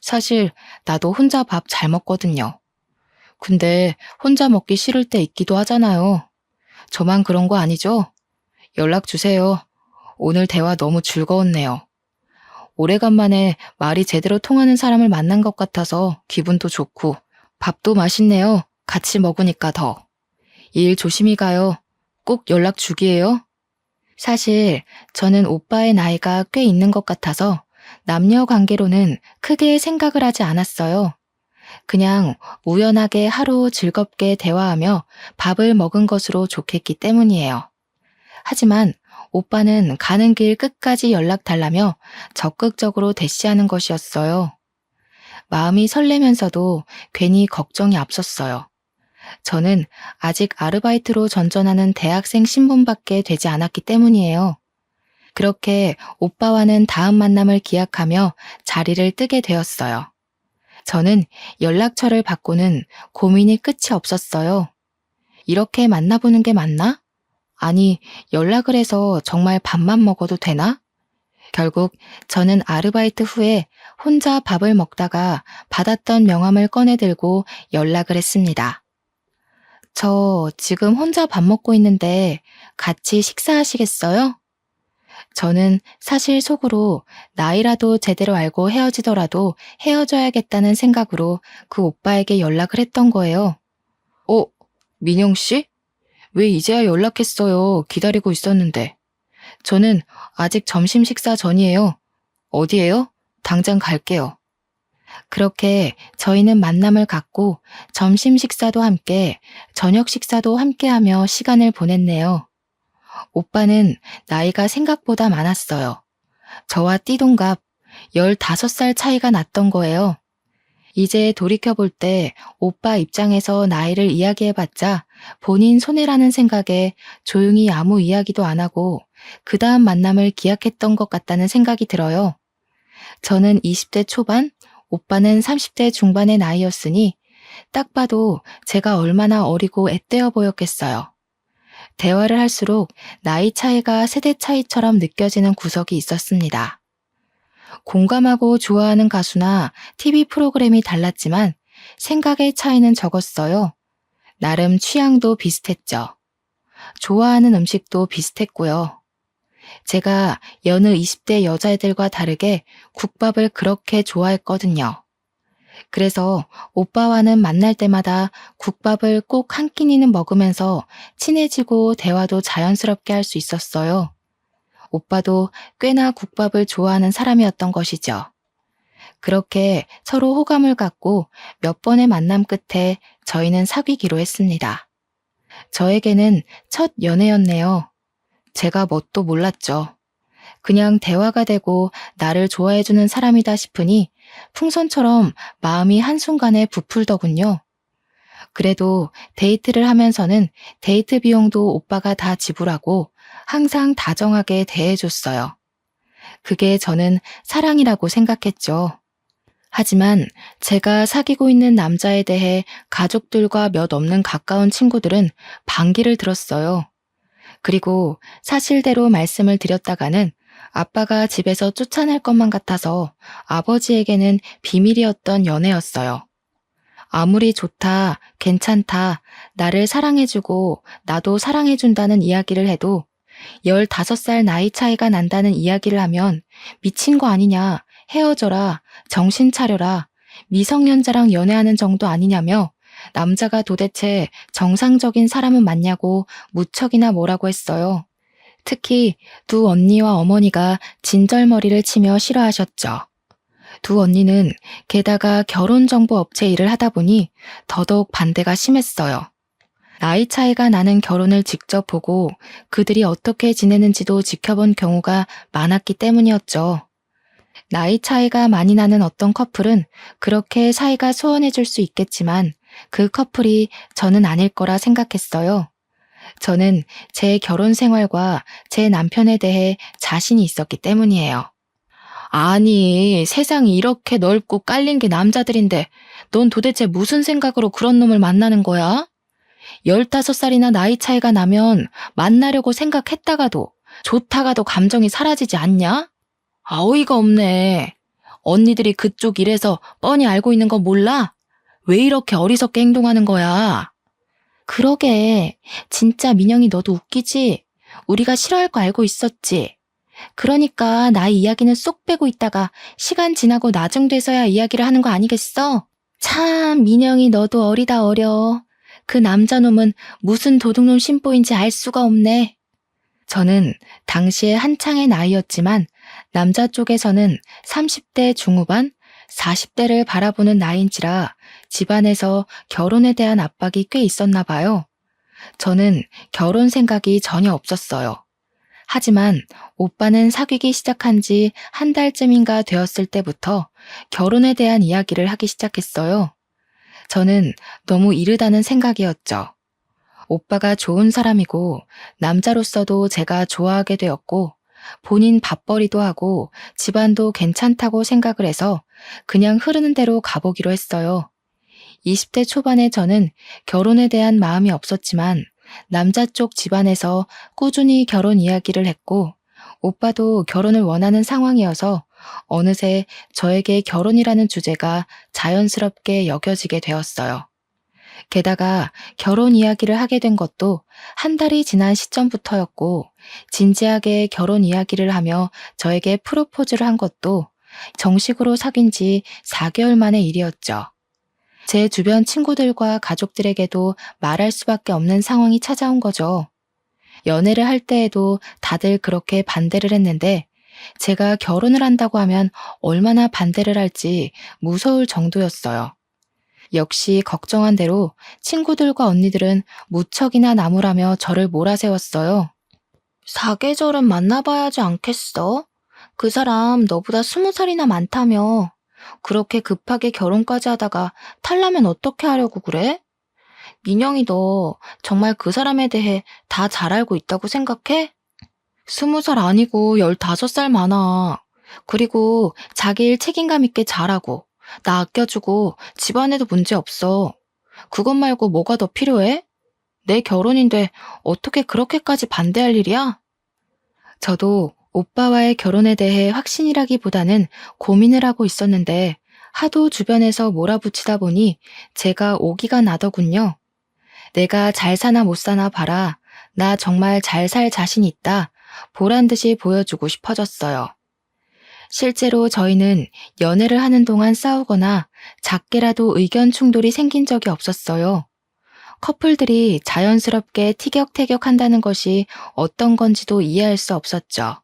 사실 나도 혼자 밥 잘 먹거든요. 근데 혼자 먹기 싫을 때 있기도 하잖아요. 저만 그런 거 아니죠? 연락 주세요. 오늘 대화 너무 즐거웠네요. 오래간만에 말이 제대로 통하는 사람을 만난 것 같아서 기분도 좋고 밥도 맛있네요. 같이 먹으니까 더. 일 조심히 가요. 꼭 연락 주기예요. 사실 저는 오빠의 나이가 꽤 있는 것 같아서 남녀 관계로는 크게 생각을 하지 않았어요. 그냥 우연하게 하루 즐겁게 대화하며 밥을 먹은 것으로 좋겠기 때문이에요. 하지만 오빠는 가는 길 끝까지 연락 달라며 적극적으로 대시하는 것이었어요. 마음이 설레면서도 괜히 걱정이 앞섰어요. 저는 아직 아르바이트로 전전하는 대학생 신분밖에 되지 않았기 때문이에요. 그렇게 오빠와는 다음 만남을 기약하며 자리를 뜨게 되었어요. 저는 연락처를 받고는 고민이 끝이 없었어요. 이렇게 만나보는 게 맞나? 아니, 연락을 해서 정말 밥만 먹어도 되나? 결국 저는 아르바이트 후에 혼자 밥을 먹다가 받았던 명함을 꺼내들고 연락을 했습니다. 저 지금 혼자 밥 먹고 있는데 같이 식사하시겠어요? 저는 사실 속으로 나이라도 제대로 알고 헤어지더라도 헤어져야겠다는 생각으로 그 오빠에게 연락을 했던 거예요. 민영 씨? 왜 이제야 연락했어요? 기다리고 있었는데. 저는 아직 점심 식사 전이에요. 어디에요? 당장 갈게요. 그렇게 저희는 만남을 갖고 점심 식사도 함께, 저녁 식사도 함께 하며 시간을 보냈네요. 오빠는 나이가 생각보다 많았어요. 저와 띠동갑 15살 차이가 났던 거예요. 이제 돌이켜볼 때 오빠 입장에서 나이를 이야기해봤자 본인 손해라는 생각에 조용히 아무 이야기도 안 하고 그 다음 만남을 기약했던 것 같다는 생각이 들어요. 저는 20대 초반, 오빠는 30대 중반의 나이였으니 딱 봐도 제가 얼마나 어리고 앳되어 보였겠어요. 대화를 할수록 나이 차이가 세대 차이처럼 느껴지는 구석이 있었습니다. 공감하고 좋아하는 가수나 TV 프로그램이 달랐지만 생각의 차이는 적었어요. 나름 취향도 비슷했죠. 좋아하는 음식도 비슷했고요. 제가 여느 20대 여자애들과 다르게 국밥을 그렇게 좋아했거든요. 그래서 오빠와는 만날 때마다 국밥을 꼭 한 끼니는 먹으면서 친해지고 대화도 자연스럽게 할 수 있었어요. 오빠도 꽤나 국밥을 좋아하는 사람이었던 것이죠. 그렇게 서로 호감을 갖고 몇 번의 만남 끝에 저희는 사귀기로 했습니다. 저에게는 첫 연애였네요. 제가 뭣도 몰랐죠. 그냥 대화가 되고 나를 좋아해주는 사람이다 싶으니 풍선처럼 마음이 한순간에 부풀더군요. 그래도 데이트를 하면서는 데이트 비용도 오빠가 다 지불하고 항상 다정하게 대해줬어요. 그게 저는 사랑이라고 생각했죠. 하지만 제가 사귀고 있는 남자에 대해 가족들과 몇 없는 가까운 친구들은 반기를 들었어요. 그리고 사실대로 말씀을 드렸다가는 아빠가 집에서 쫓아낼 것만 같아서 아버지에게는 비밀이었던 연애였어요. 아무리 좋다, 괜찮다, 나를 사랑해주고 나도 사랑해준다는 이야기를 해도 15살 나이 차이가 난다는 이야기를 하면 미친 거 아니냐, 헤어져라, 정신 차려라, 미성년자랑 연애하는 정도 아니냐며 남자가 도대체 정상적인 사람은 맞냐고 무척이나 뭐라고 했어요. 특히 두 언니와 어머니가 진절머리를 치며 싫어하셨죠. 두 언니는 게다가 결혼정보업체 일을 하다 보니 더더욱 반대가 심했어요. 나이 차이가 나는 결혼을 직접 보고 그들이 어떻게 지내는지도 지켜본 경우가 많았기 때문이었죠. 나이 차이가 많이 나는 어떤 커플은 그렇게 사이가 소원해질 수 있겠지만 그 커플이 저는 아닐 거라 생각했어요. 저는 제 결혼 생활과 제 남편에 대해 자신이 있었기 때문이에요. 아니, 세상이 이렇게 넓고 깔린 게 남자들인데 넌 도대체 무슨 생각으로 그런 놈을 만나는 거야? 15살이나 나이 차이가 나면 만나려고 생각했다가도 좋다가도 감정이 사라지지 않냐? 어이가 없네. 언니들이 그쪽 일에서 뻔히 알고 있는 거 몰라? 왜 이렇게 어리석게 행동하는 거야? 그러게, 진짜 민영이 너도 웃기지? 우리가 싫어할 거 알고 있었지? 그러니까 나이 이야기는 쏙 빼고 있다가 시간 지나고 나중 돼서야 이야기를 하는 거 아니겠어? 참, 민영이 너도 어리다 어려. 그 남자놈은 무슨 도둑놈 심보인지 알 수가 없네. 저는 당시에 한창의 나이였지만 남자 쪽에서는 30대 중후반, 40대를 바라보는 나이인지라 집안에서 결혼에 대한 압박이 꽤 있었나 봐요. 저는 결혼 생각이 전혀 없었어요. 하지만 오빠는 사귀기 시작한 지 한 달쯤인가 되었을 때부터 결혼에 대한 이야기를 하기 시작했어요. 저는 너무 이르다는 생각이었죠. 오빠가 좋은 사람이고 남자로서도 제가 좋아하게 되었고 본인 밥벌이도 하고 집안도 괜찮다고 생각을 해서 그냥 흐르는 대로 가보기로 했어요. 20대 초반에 저는 결혼에 대한 마음이 없었지만 남자 쪽 집안에서 꾸준히 결혼 이야기를 했고 오빠도 결혼을 원하는 상황이어서 어느새 저에게 결혼이라는 주제가 자연스럽게 여겨지게 되었어요. 게다가 결혼 이야기를 하게 된 것도 한 달이 지난 시점부터였고, 진지하게 결혼 이야기를 하며 저에게 프로포즈를 한 것도 정식으로 사귄 지 4개월 만의 일이었죠. 제 주변 친구들과 가족들에게도 말할 수밖에 없는 상황이 찾아온 거죠. 연애를 할 때에도 다들 그렇게 반대를 했는데, 제가 결혼을 한다고 하면 얼마나 반대를 할지 무서울 정도였어요. 역시 걱정한 대로 친구들과 언니들은 무척이나 나무라며 저를 몰아세웠어요. 사계절은 만나봐야지 않겠어? 그 사람 너보다 20살이나 많다며. 그렇게 급하게 결혼까지 하다가 탈라면 어떻게 하려고 그래? 민영이 너 정말 그 사람에 대해 다 잘 알고 있다고 생각해? 20살 아니고 15살 많아. 그리고 자기 일 책임감 있게 잘하고 나 아껴주고 집안에도 문제 없어. 그것 말고 뭐가 더 필요해? 내 결혼인데 어떻게 그렇게까지 반대할 일이야? 저도 오빠와의 결혼에 대해 확신이라기보다는 고민을 하고 있었는데 하도 주변에서 몰아붙이다 보니 제가 오기가 나더군요. 내가 잘 사나 못 사나 봐라. 나 정말 잘 살 자신 있다. 보란 듯이 보여주고 싶어졌어요. 실제로 저희는 연애를 하는 동안 싸우거나 작게라도 의견 충돌이 생긴 적이 없었어요. 커플들이 자연스럽게 티격태격한다는 것이 어떤 건지도 이해할 수 없었죠.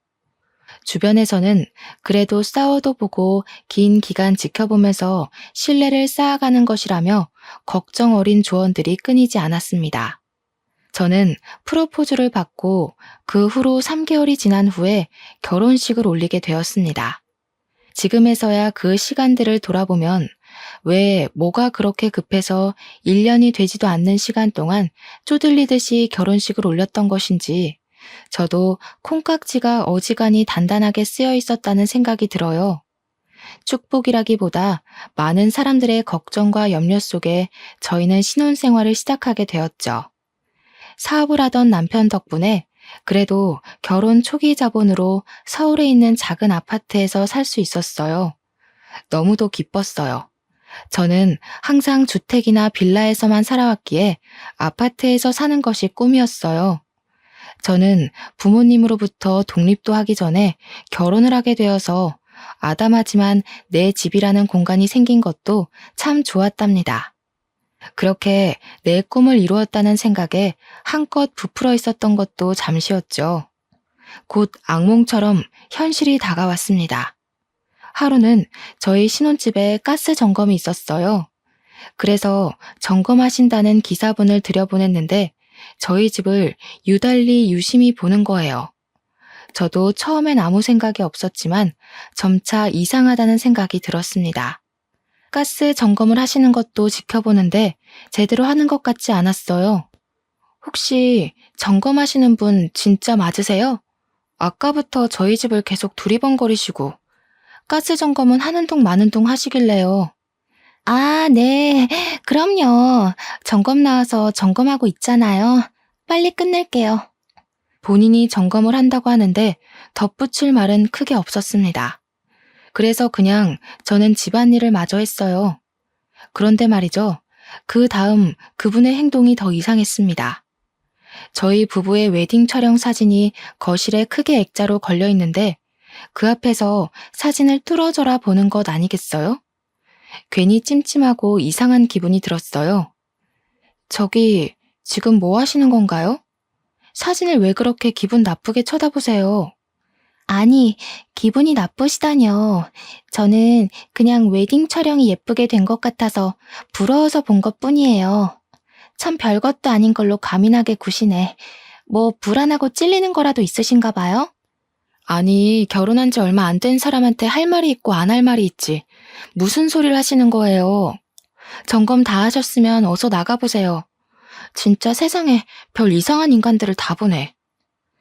주변에서는 그래도 싸워도 보고 긴 기간 지켜보면서 신뢰를 쌓아가는 것이라며 걱정 어린 조언들이 끊이지 않았습니다. 저는 프로포즈를 받고 그 후로 3개월이 지난 후에 결혼식을 올리게 되었습니다. 지금에서야 그 시간들을 돌아보면 왜 뭐가 그렇게 급해서 1년이 되지도 않는 시간 동안 쪼들리듯이 결혼식을 올렸던 것인지 저도 콩깍지가 어지간히 단단하게 쓰여 있었다는 생각이 들어요. 축복이라기보다 많은 사람들의 걱정과 염려 속에 저희는 신혼생활을 시작하게 되었죠. 사업을 하던 남편 덕분에 그래도 결혼 초기 자본으로 서울에 있는 작은 아파트에서 살 수 있었어요. 너무도 기뻤어요. 저는 항상 주택이나 빌라에서만 살아왔기에 아파트에서 사는 것이 꿈이었어요. 저는 부모님으로부터 독립도 하기 전에 결혼을 하게 되어서 아담하지만 내 집이라는 공간이 생긴 것도 참 좋았답니다. 그렇게 내 꿈을 이루었다는 생각에 한껏 부풀어 있었던 것도 잠시였죠. 곧 악몽처럼 현실이 다가왔습니다. 하루는 저희 신혼집에 가스 점검이 있었어요. 그래서 점검하신다는 기사분을 들여보냈는데 저희 집을 유달리 유심히 보는 거예요. 저도 처음엔 아무 생각이 없었지만 점차 이상하다는 생각이 들었습니다. 가스 점검을 하시는 것도 지켜보는데 제대로 하는 것 같지 않았어요. 혹시 점검하시는 분 진짜 맞으세요? 아까부터 저희 집을 계속 두리번거리시고 가스 점검은 하는 동 마는 동 하시길래요. 아, 네. 그럼요. 점검 나와서 점검하고 있잖아요. 빨리 끝낼게요. 본인이 점검을 한다고 하는데 덧붙일 말은 크게 없었습니다. 그래서 그냥 저는 집안일을 마저 했어요. 그런데 말이죠. 그 다음 그분의 행동이 더 이상했습니다. 저희 부부의 웨딩 촬영 사진이 거실에 크게 액자로 걸려 있는데 그 앞에서 사진을 뚫어져라 보는 것 아니겠어요? 괜히 찜찜하고 이상한 기분이 들었어요. 저기 지금 뭐 하시는 건가요? 사진을 왜 그렇게 기분 나쁘게 쳐다보세요? 아니, 기분이 나쁘시다뇨. 저는 그냥 웨딩 촬영이 예쁘게 된 것 같아서 부러워서 본 것뿐이에요. 참 별것도 아닌 걸로 과민하게 구시네. 뭐 불안하고 찔리는 거라도 있으신가 봐요? 아니, 결혼한 지 얼마 안 된 사람한테 할 말이 있고 안 할 말이 있지. 무슨 소리를 하시는 거예요? 점검 다 하셨으면 어서 나가보세요. 진짜 세상에 별 이상한 인간들을 다 보네.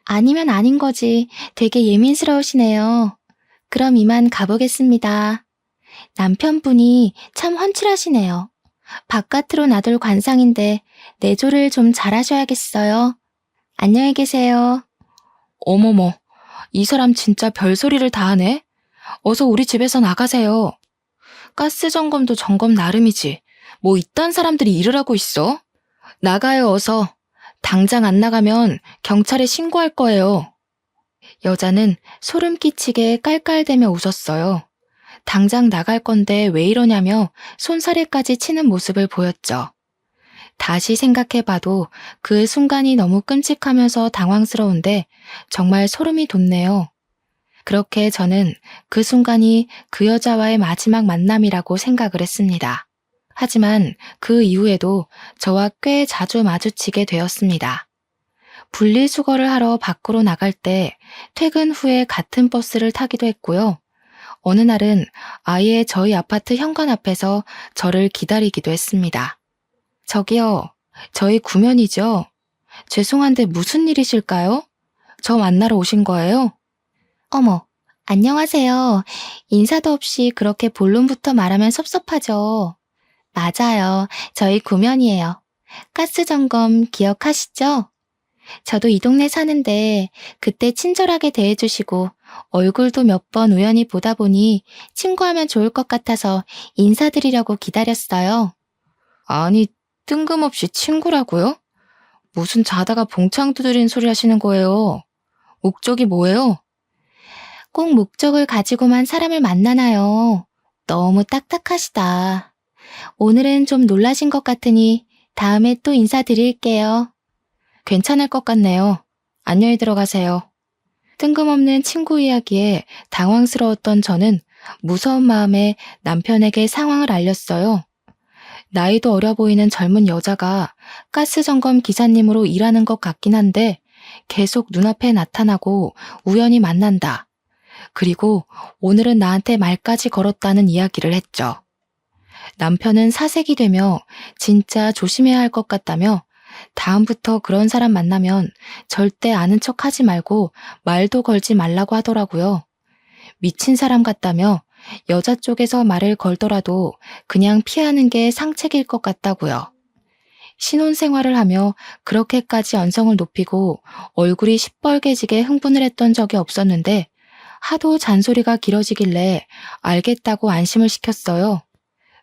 아니면 아닌 거지. 되게 예민스러우시네요. 그럼 이만 가보겠습니다. 남편분이 참 훤칠하시네요. 바깥으로 나돌 관상인데 내조를 좀 잘하셔야겠어요. 안녕히 계세요. 어머머, 이 사람 진짜 별소리를 다 하네. 어서 우리 집에서 나가세요. 가스 점검도 점검 나름이지. 뭐 이딴 사람들이 일을 하고 있어? 나가요, 어서. 당장 안 나가면 경찰에 신고할 거예요. 여자는 소름 끼치게 깔깔대며 웃었어요. 당장 나갈 건데 왜 이러냐며 손사래까지 치는 모습을 보였죠. 다시 생각해봐도 그 순간이 너무 끔찍하면서 당황스러운데 정말 소름이 돋네요. 그렇게 저는 그 순간이 그 여자와의 마지막 만남이라고 생각을 했습니다. 하지만 그 이후에도 저와 꽤 자주 마주치게 되었습니다. 분리수거를 하러 밖으로 나갈 때 퇴근 후에 같은 버스를 타기도 했고요. 어느 날은 아예 저희 아파트 현관 앞에서 저를 기다리기도 했습니다. 저기요, 저희 구면이죠? 죄송한데 무슨 일이실까요? 저 만나러 오신 거예요? 어머, 안녕하세요. 인사도 없이 그렇게 본론부터 말하면 섭섭하죠. 맞아요. 저희 구면이에요. 가스 점검 기억하시죠? 저도 이 동네 사는데 그때 친절하게 대해주시고 얼굴도 몇 번 우연히 보다 보니 친구하면 좋을 것 같아서 인사드리려고 기다렸어요. 아니, 뜬금없이 친구라고요? 무슨 자다가 봉창 두드린 소리 하시는 거예요? 목적이 뭐예요? 꼭 목적을 가지고만 사람을 만나나요? 너무 딱딱하시다. 오늘은 좀 놀라신 것 같으니 다음에 또 인사드릴게요. 괜찮을 것 같네요. 안녕히 들어가세요. 뜬금없는 친구 이야기에 당황스러웠던 저는 무서운 마음에 남편에게 상황을 알렸어요. 나이도 어려 보이는 젊은 여자가 가스 점검 기사님으로 일하는 것 같긴 한데 계속 눈앞에 나타나고 우연히 만난다. 그리고 오늘은 나한테 말까지 걸었다는 이야기를 했죠. 남편은 사색이 되며 진짜 조심해야 할 것 같다며 다음부터 그런 사람 만나면 절대 아는 척 하지 말고 말도 걸지 말라고 하더라고요. 미친 사람 같다며 여자 쪽에서 말을 걸더라도 그냥 피하는 게 상책일 것 같다고요. 신혼생활을 하며 그렇게까지 언성을 높이고 얼굴이 시뻘개지게 흥분을 했던 적이 없었는데 하도 잔소리가 길어지길래 알겠다고 안심을 시켰어요.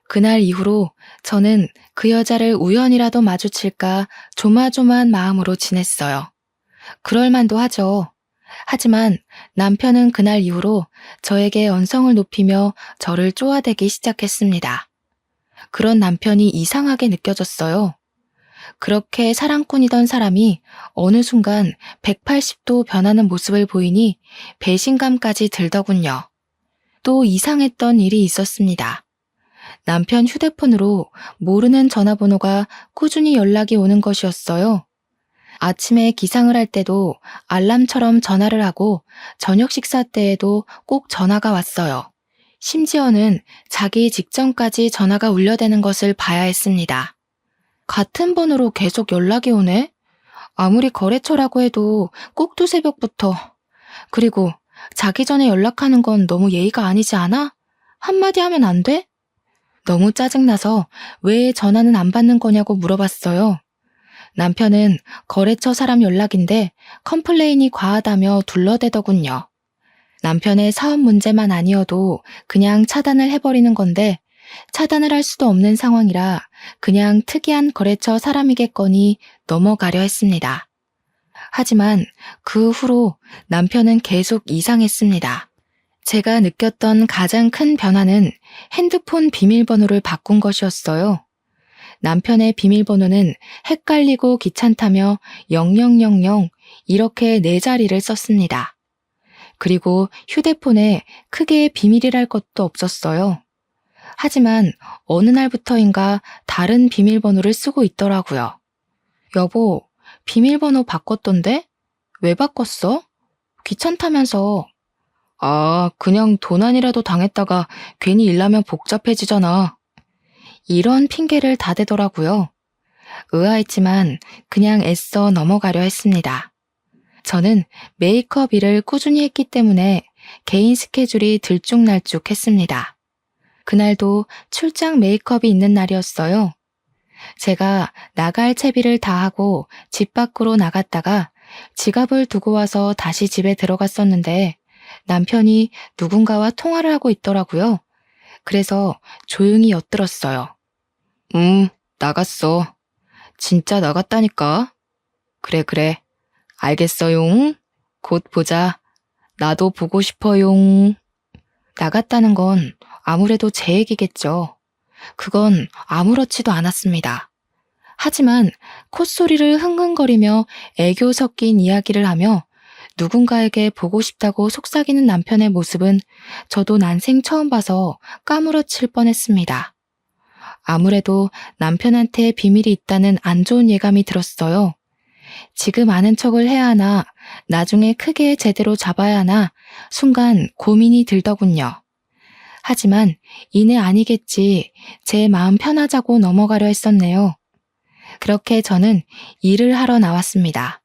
그날 이후로 저는 그 여자를 우연이라도 마주칠까 조마조마한 마음으로 지냈어요. 그럴만도 하죠. 하지만 남편은 그날 이후로 저에게 언성을 높이며 저를 쪼아대기 시작했습니다. 그런 남편이 이상하게 느껴졌어요. 그렇게 사랑꾼이던 사람이 어느 순간 180도 변하는 모습을 보이니 배신감까지 들더군요. 또 이상했던 일이 있었습니다. 남편 휴대폰으로 모르는 전화번호가 꾸준히 연락이 오는 것이었어요. 아침에 기상을 할 때도 알람처럼 전화를 하고 저녁 식사 때에도 꼭 전화가 왔어요. 심지어는 자기 직전까지 전화가 울려대는 것을 봐야 했습니다. 같은 번호로 계속 연락이 오네? 아무리 거래처라고 해도 꼭두 새벽부터. 그리고 자기 전에 연락하는 건 너무 예의가 아니지 않아? 한마디 하면 안 돼? 너무 짜증나서 왜 전화는 안 받는 거냐고 물어봤어요. 남편은 거래처 사람 연락인데 컴플레인이 과하다며 둘러대더군요. 남편의 사업 문제만 아니어도 그냥 차단을 해버리는 건데 차단을 할 수도 없는 상황이라 그냥 특이한 거래처 사람이겠거니 넘어가려 했습니다. 하지만 그 후로 남편은 계속 이상했습니다. 제가 느꼈던 가장 큰 변화는 핸드폰 비밀번호를 바꾼 것이었어요. 남편의 비밀번호는 헷갈리고 귀찮다며 0000 이렇게 4자리를 썼습니다. 그리고 휴대폰에 크게 비밀이랄 것도 없었어요. 하지만 어느 날부터인가 다른 비밀번호를 쓰고 있더라고요. 여보, 비밀번호 바꿨던데? 왜 바꿨어? 귀찮다면서. 아, 그냥 도난이라도 당했다가 괜히 일나면 복잡해지잖아. 이런 핑계를 다 대더라고요. 의아했지만 그냥 애써 넘어가려 했습니다. 저는 메이크업 일을 꾸준히 했기 때문에 개인 스케줄이 들쭉날쭉했습니다. 그날도 출장 메이크업이 있는 날이었어요. 제가 나갈 채비를 다 하고 집 밖으로 나갔다가 지갑을 두고 와서 다시 집에 들어갔었는데 남편이 누군가와 통화를 하고 있더라고요. 그래서 조용히 엿들었어요. 나갔어. 진짜 나갔다니까. 그래. 알겠어용. 곧 보자. 나도 보고 싶어용. 나갔다는 건 아무래도 제 얘기겠죠. 그건 아무렇지도 않았습니다. 하지만 콧소리를 흥흥거리며 애교 섞인 이야기를 하며 누군가에게 보고 싶다고 속삭이는 남편의 모습은 저도 난생 처음 봐서 까무러칠 뻔했습니다. 아무래도 남편한테 비밀이 있다는 안 좋은 예감이 들었어요. 지금 아는 척을 해야 하나, 나중에 크게 제대로 잡아야 하나, 순간 고민이 들더군요. 하지만 이내 아니겠지, 제 마음 편하자고 넘어가려 했었네요. 그렇게 저는 일을 하러 나왔습니다.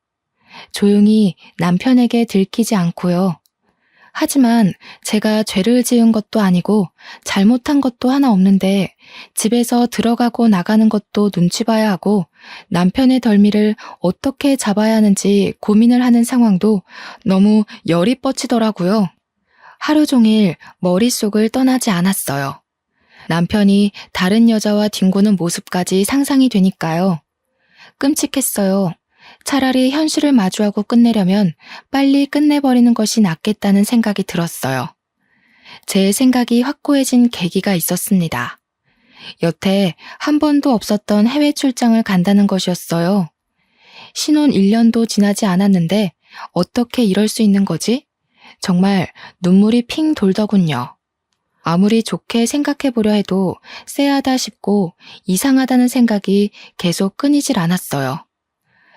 조용히 남편에게 들키지 않고요. 하지만 제가 죄를 지은 것도 아니고 잘못한 것도 하나 없는데 집에서 들어가고 나가는 것도 눈치 봐야 하고 남편의 덜미를 어떻게 잡아야 하는지 고민을 하는 상황도 너무 열이 뻗치더라고요. 하루 종일 머릿속을 떠나지 않았어요. 남편이 다른 여자와 뒹구는 모습까지 상상이 되니까요. 끔찍했어요. 차라리 현실을 마주하고 끝내려면 빨리 끝내버리는 것이 낫겠다는 생각이 들었어요. 제 생각이 확고해진 계기가 있었습니다. 여태 한 번도 없었던 해외 출장을 간다는 것이었어요. 신혼 1년도 지나지 않았는데 어떻게 이럴 수 있는 거지? 정말 눈물이 핑 돌더군요. 아무리 좋게 생각해보려 해도 쎄하다 싶고 이상하다는 생각이 계속 끊이질 않았어요.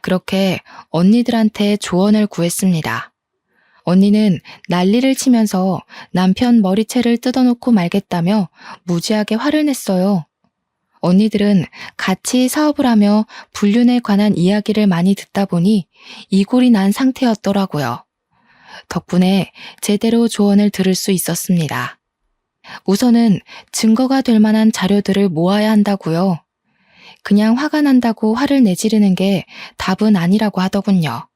그렇게 언니들한테 조언을 구했습니다. 언니는 난리를 치면서 남편 머리채를 뜯어놓고 말겠다며 무지하게 화를 냈어요. 언니들은 같이 사업을 하며 불륜에 관한 이야기를 많이 듣다 보니 이골이 난 상태였더라고요. 덕분에 제대로 조언을 들을 수 있었습니다. 우선은 증거가 될 만한 자료들을 모아야 한다고요. 그냥 화가 난다고 화를 내지르는 게 답은 아니라고 하더군요.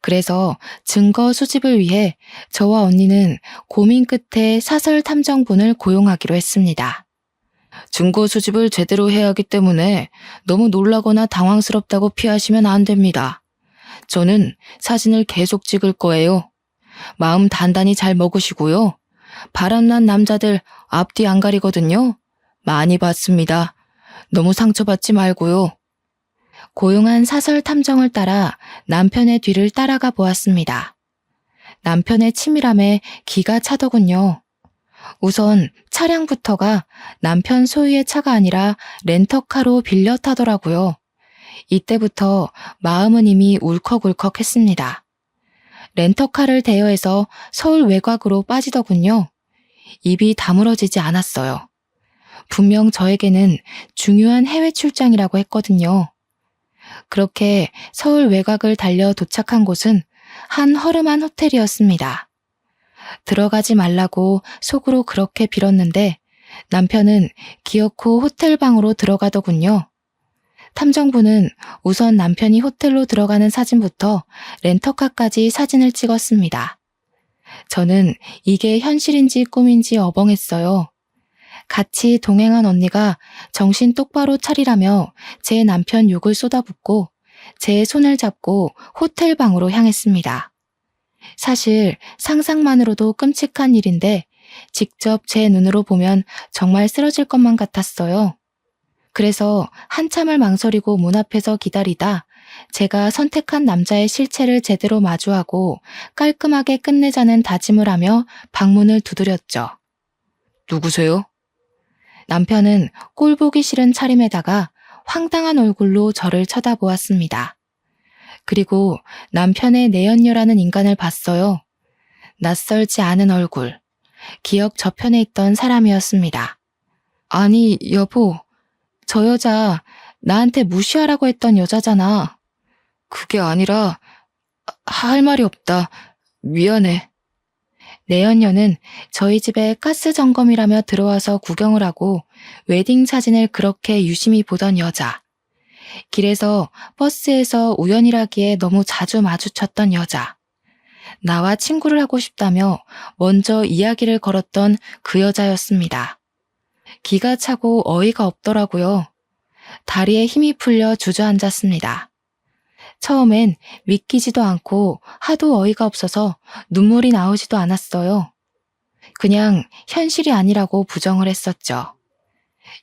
그래서 증거 수집을 위해 저와 언니는 고민 끝에 사설 탐정분을 고용하기로 했습니다. 증거 수집을 제대로 해야 하기 때문에 너무 놀라거나 당황스럽다고 피하시면 안 됩니다. 저는 사진을 계속 찍을 거예요. 마음 단단히 잘 먹으시고요. 바람난 남자들 앞뒤 안 가리거든요. 많이 봤습니다. 너무 상처받지 말고요. 고용한 사설 탐정을 따라 남편의 뒤를 따라가 보았습니다. 남편의 치밀함에 기가 차더군요. 우선 차량부터가 남편 소유의 차가 아니라 렌터카로 빌려 타더라고요. 이때부터 마음은 이미 울컥울컥했습니다. 렌터카를 대여해서 서울 외곽으로 빠지더군요. 입이 다물어지지 않았어요. 분명 저에게는 중요한 해외 출장이라고 했거든요. 그렇게 서울 외곽을 달려 도착한 곳은 한 허름한 호텔이었습니다. 들어가지 말라고 속으로 그렇게 빌었는데 남편은 기어코 호텔 방으로 들어가더군요. 탐정부는 우선 남편이 호텔로 들어가는 사진부터 렌터카까지 사진을 찍었습니다. 저는 이게 현실인지 꿈인지 어벙했어요. 같이 동행한 언니가 정신 똑바로 차리라며 제 남편 욕을 쏟아붓고 제 손을 잡고 호텔 방으로 향했습니다. 사실 상상만으로도 끔찍한 일인데 직접 제 눈으로 보면 정말 쓰러질 것만 같았어요. 그래서 한참을 망설이고 문 앞에서 기다리다 제가 선택한 남자의 실체를 제대로 마주하고 깔끔하게 끝내자는 다짐을 하며 방문을 두드렸죠. 누구세요? 남편은 꼴보기 싫은 차림에다가 황당한 얼굴로 저를 쳐다보았습니다. 그리고 남편의 내연녀라는 인간을 봤어요. 낯설지 않은 얼굴, 기억 저편에 있던 사람이었습니다. 아니, 여보, 저 여자 나한테 무시하라고 했던 여자잖아. 그게 아니라 할 말이 없다. 미안해. 내연녀는 저희 집에 가스 점검이라며 들어와서 구경을 하고 웨딩 사진을 그렇게 유심히 보던 여자. 길에서 버스에서 우연이라기에 너무 자주 마주쳤던 여자. 나와 친구를 하고 싶다며 먼저 이야기를 걸었던 그 여자였습니다. 기가 차고 어이가 없더라고요. 다리에 힘이 풀려 주저앉았습니다. 처음엔 믿기지도 않고 하도 어이가 없어서 눈물이 나오지도 않았어요. 그냥 현실이 아니라고 부정을 했었죠.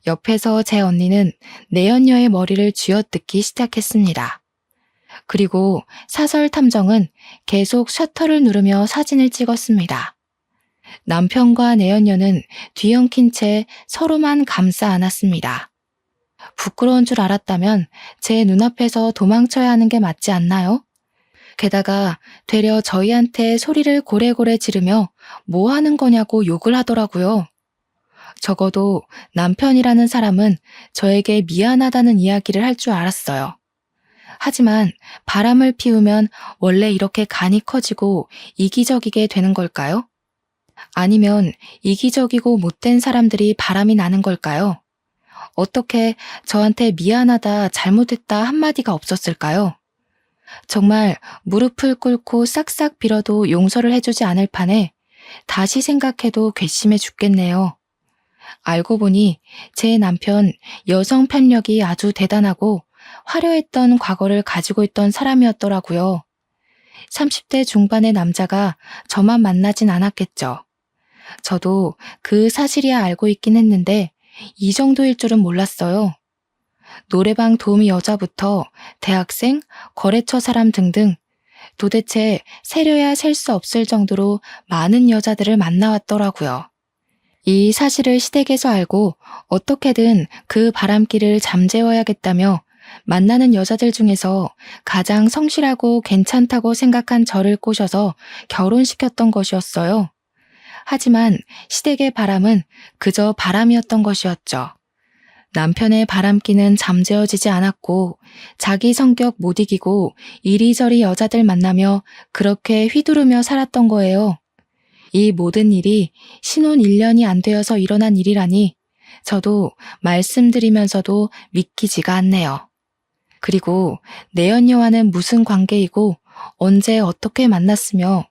옆에서 제 언니는 내연녀의 머리를 쥐어뜯기 시작했습니다. 그리고 사설 탐정은 계속 셔터를 누르며 사진을 찍었습니다. 남편과 내연녀는 뒤엉킨 채 서로만 감싸 안았습니다. 부끄러운 줄 알았다면 제 눈앞에서 도망쳐야 하는 게 맞지 않나요? 게다가 되려 저희한테 소리를 고래고래 지르며 뭐 하는 거냐고 욕을 하더라고요. 적어도 남편이라는 사람은 저에게 미안하다는 이야기를 할 줄 알았어요. 하지만 바람을 피우면 원래 이렇게 간이 커지고 이기적이게 되는 걸까요? 아니면 이기적이고 못된 사람들이 바람이 나는 걸까요? 어떻게 저한테 미안하다, 잘못했다 한마디가 없었을까요? 정말 무릎을 꿇고 싹싹 빌어도 용서를 해주지 않을 판에 다시 생각해도 괘씸해 죽겠네요. 알고 보니 제 남편 여성 편력이 아주 대단하고 화려했던 과거를 가지고 있던 사람이었더라고요. 30대 중반의 남자가 저만 만나진 않았겠죠. 저도 그 사실이야 알고 있긴 했는데 이 정도일 줄은 몰랐어요. 노래방 도우미 여자부터 대학생, 거래처 사람 등등 도대체 세려야 셀 수 없을 정도로 많은 여자들을 만나왔더라고요. 이 사실을 시댁에서 알고 어떻게든 그 바람길을 잠재워야겠다며 만나는 여자들 중에서 가장 성실하고 괜찮다고 생각한 저를 꼬셔서 결혼시켰던 것이었어요. 하지만 시댁의 바람은 그저 바람이었던 것이었죠. 남편의 바람기는 잠재워지지 않았고 자기 성격 못 이기고 이리저리 여자들 만나며 그렇게 휘두르며 살았던 거예요. 이 모든 일이 신혼 1년이 안 되어서 일어난 일이라니 저도 말씀드리면서도 믿기지가 않네요. 그리고 내연녀와는 무슨 관계이고 언제 어떻게 만났으며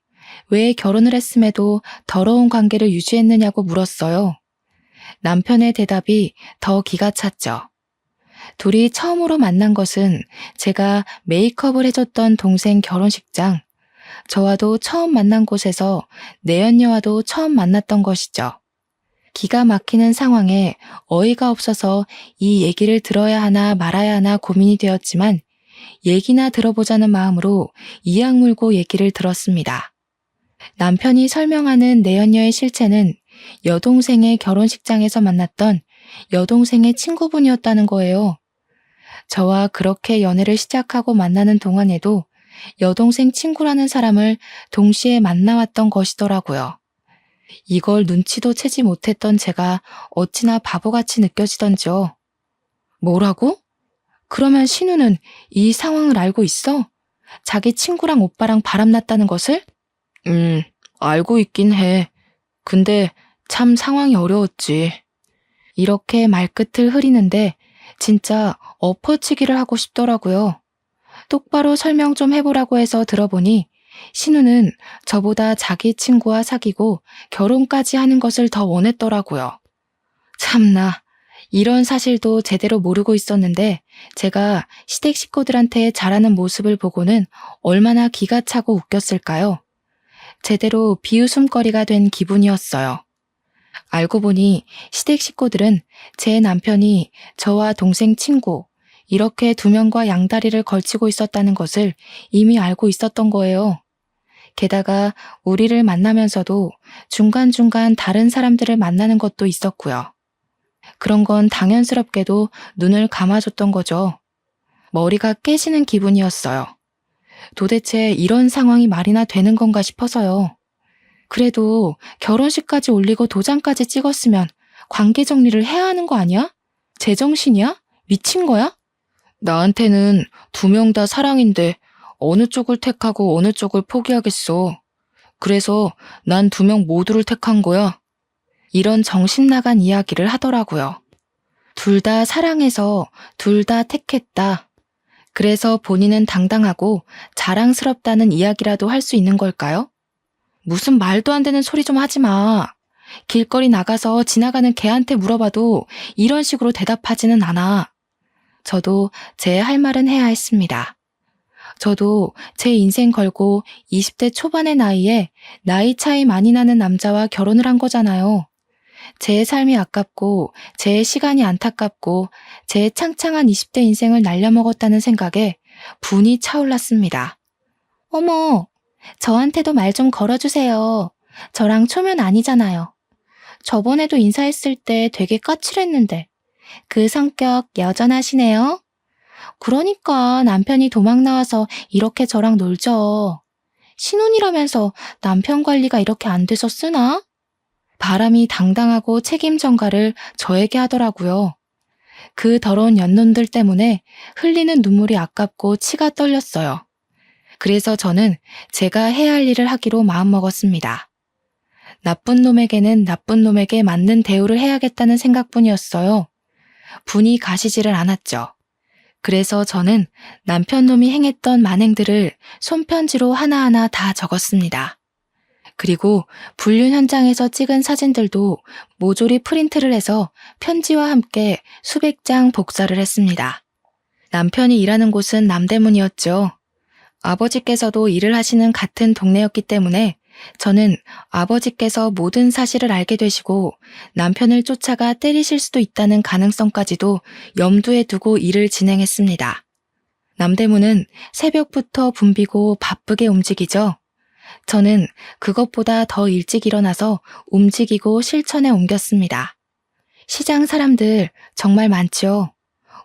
왜 결혼을 했음에도 더러운 관계를 유지했느냐고 물었어요. 남편의 대답이 더 기가 찼죠. 둘이 처음으로 만난 것은 제가 메이크업을 해줬던 동생 결혼식장, 저와도 처음 만난 곳에서 내연녀와도 처음 만났던 것이죠. 기가 막히는 상황에 어이가 없어서 이 얘기를 들어야 하나 말아야 하나 고민이 되었지만 얘기나 들어보자는 마음으로 이악 물고 얘기를 들었습니다. 남편이 설명하는 내연녀의 실체는 여동생의 결혼식장에서 만났던 여동생의 친구분이었다는 거예요. 저와 그렇게 연애를 시작하고 만나는 동안에도 여동생 친구라는 사람을 동시에 만나왔던 것이더라고요. 이걸 눈치도 채지 못했던 제가 어찌나 바보같이 느껴지던지요. 뭐라고? 그러면 신우는 이 상황을 알고 있어? 자기 친구랑 오빠랑 바람났다는 것을? 알고 있긴 해. 근데 참 상황이 어려웠지. 이렇게 말끝을 흐리는데 진짜 엎어치기를 하고 싶더라고요. 똑바로 설명 좀 해보라고 해서 들어보니 신우는 저보다 자기 친구와 사귀고 결혼까지 하는 것을 더 원했더라고요. 참나, 이런 사실도 제대로 모르고 있었는데 제가 시댁 식구들한테 잘하는 모습을 보고는 얼마나 기가 차고 웃겼을까요? 제대로 비웃음거리가 된 기분이었어요. 알고 보니 시댁 식구들은 제 남편이 저와 동생 친구, 이렇게 두 명과 양다리를 걸치고 있었다는 것을 이미 알고 있었던 거예요. 게다가 우리를 만나면서도 중간중간 다른 사람들을 만나는 것도 있었고요. 그런 건 당연스럽게도 눈을 감아줬던 거죠. 머리가 깨지는 기분이었어요. 도대체 이런 상황이 말이나 되는 건가 싶어서요. 그래도 결혼식까지 올리고 도장까지 찍었으면 관계 정리를 해야 하는 거 아니야? 제정신이야? 미친 거야? 나한테는 두 명 다 사랑인데 어느 쪽을 택하고 어느 쪽을 포기하겠어. 그래서 난 두 명 모두를 택한 거야. 이런 정신 나간 이야기를 하더라고요. 둘 다 사랑해서 둘 다 택했다. 그래서 본인은 당당하고 자랑스럽다는 이야기라도 할 수 있는 걸까요? 무슨 말도 안 되는 소리 좀 하지 마. 길거리 나가서 지나가는 개한테 물어봐도 이런 식으로 대답하지는 않아. 저도 제 할 말은 해야 했습니다. 저도 제 인생 걸고 20대 초반의 나이에 나이 차이 많이 나는 남자와 결혼을 한 거잖아요. 제 삶이 아깝고 제 시간이 안타깝고 제 창창한 20대 인생을 날려먹었다는 생각에 분이 차올랐습니다. 어머, 저한테도 말 좀 걸어주세요. 저랑 초면 아니잖아요. 저번에도 인사했을 때 되게 까칠했는데 그 성격 여전하시네요. 그러니까 남편이 도망 나와서 이렇게 저랑 놀죠. 신혼이라면서 남편 관리가 이렇게 안 돼서 쓰나? 바람이 당당하고 책임 전가를 저에게 하더라고요. 그 더러운 연놈들 때문에 흘리는 눈물이 아깝고 치가 떨렸어요. 그래서 저는 제가 해야 할 일을 하기로 마음먹었습니다. 나쁜 놈에게는 나쁜 놈에게 맞는 대우를 해야겠다는 생각뿐이었어요. 분이 가시지를 않았죠. 그래서 저는 남편 놈이 행했던 만행들을 손편지로 하나하나 다 적었습니다. 그리고 불륜 현장에서 찍은 사진들도 모조리 프린트를 해서 편지와 함께 수백 장 복사를 했습니다. 남편이 일하는 곳은 남대문이었죠. 아버지께서도 일을 하시는 같은 동네였기 때문에 저는 아버지께서 모든 사실을 알게 되시고 남편을 쫓아가 때리실 수도 있다는 가능성까지도 염두에 두고 일을 진행했습니다. 남대문은 새벽부터 붐비고 바쁘게 움직이죠. 저는 그것보다 더 일찍 일어나서 움직이고 실천에 옮겼습니다. 시장 사람들 정말 많죠.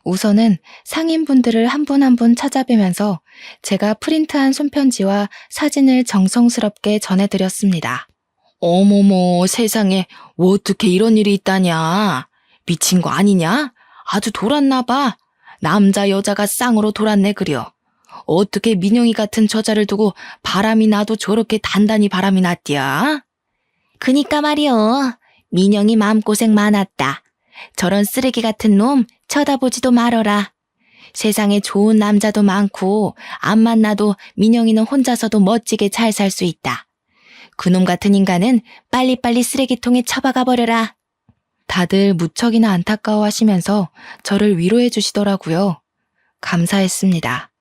우선은 상인분들을 한 분 한 분 찾아뵈면서 제가 프린트한 손편지와 사진을 정성스럽게 전해드렸습니다. 어머머, 세상에 어떻게 이런 일이 있다냐. 미친 거 아니냐? 아주 돌았나 봐. 남자 여자가 쌍으로 돌았네 그려. 어떻게 민영이 같은 저자를 두고 바람이 나도 저렇게 단단히 바람이 났디야? 그니까 말이요. 민영이 마음고생 많았다. 저런 쓰레기 같은 놈 쳐다보지도 말어라. 세상에 좋은 남자도 많고 안 만나도 민영이는 혼자서도 멋지게 잘 살 수 있다. 그놈 같은 인간은 빨리빨리 쓰레기통에 처박아 버려라. 다들 무척이나 안타까워하시면서 저를 위로해 주시더라고요. 감사했습니다.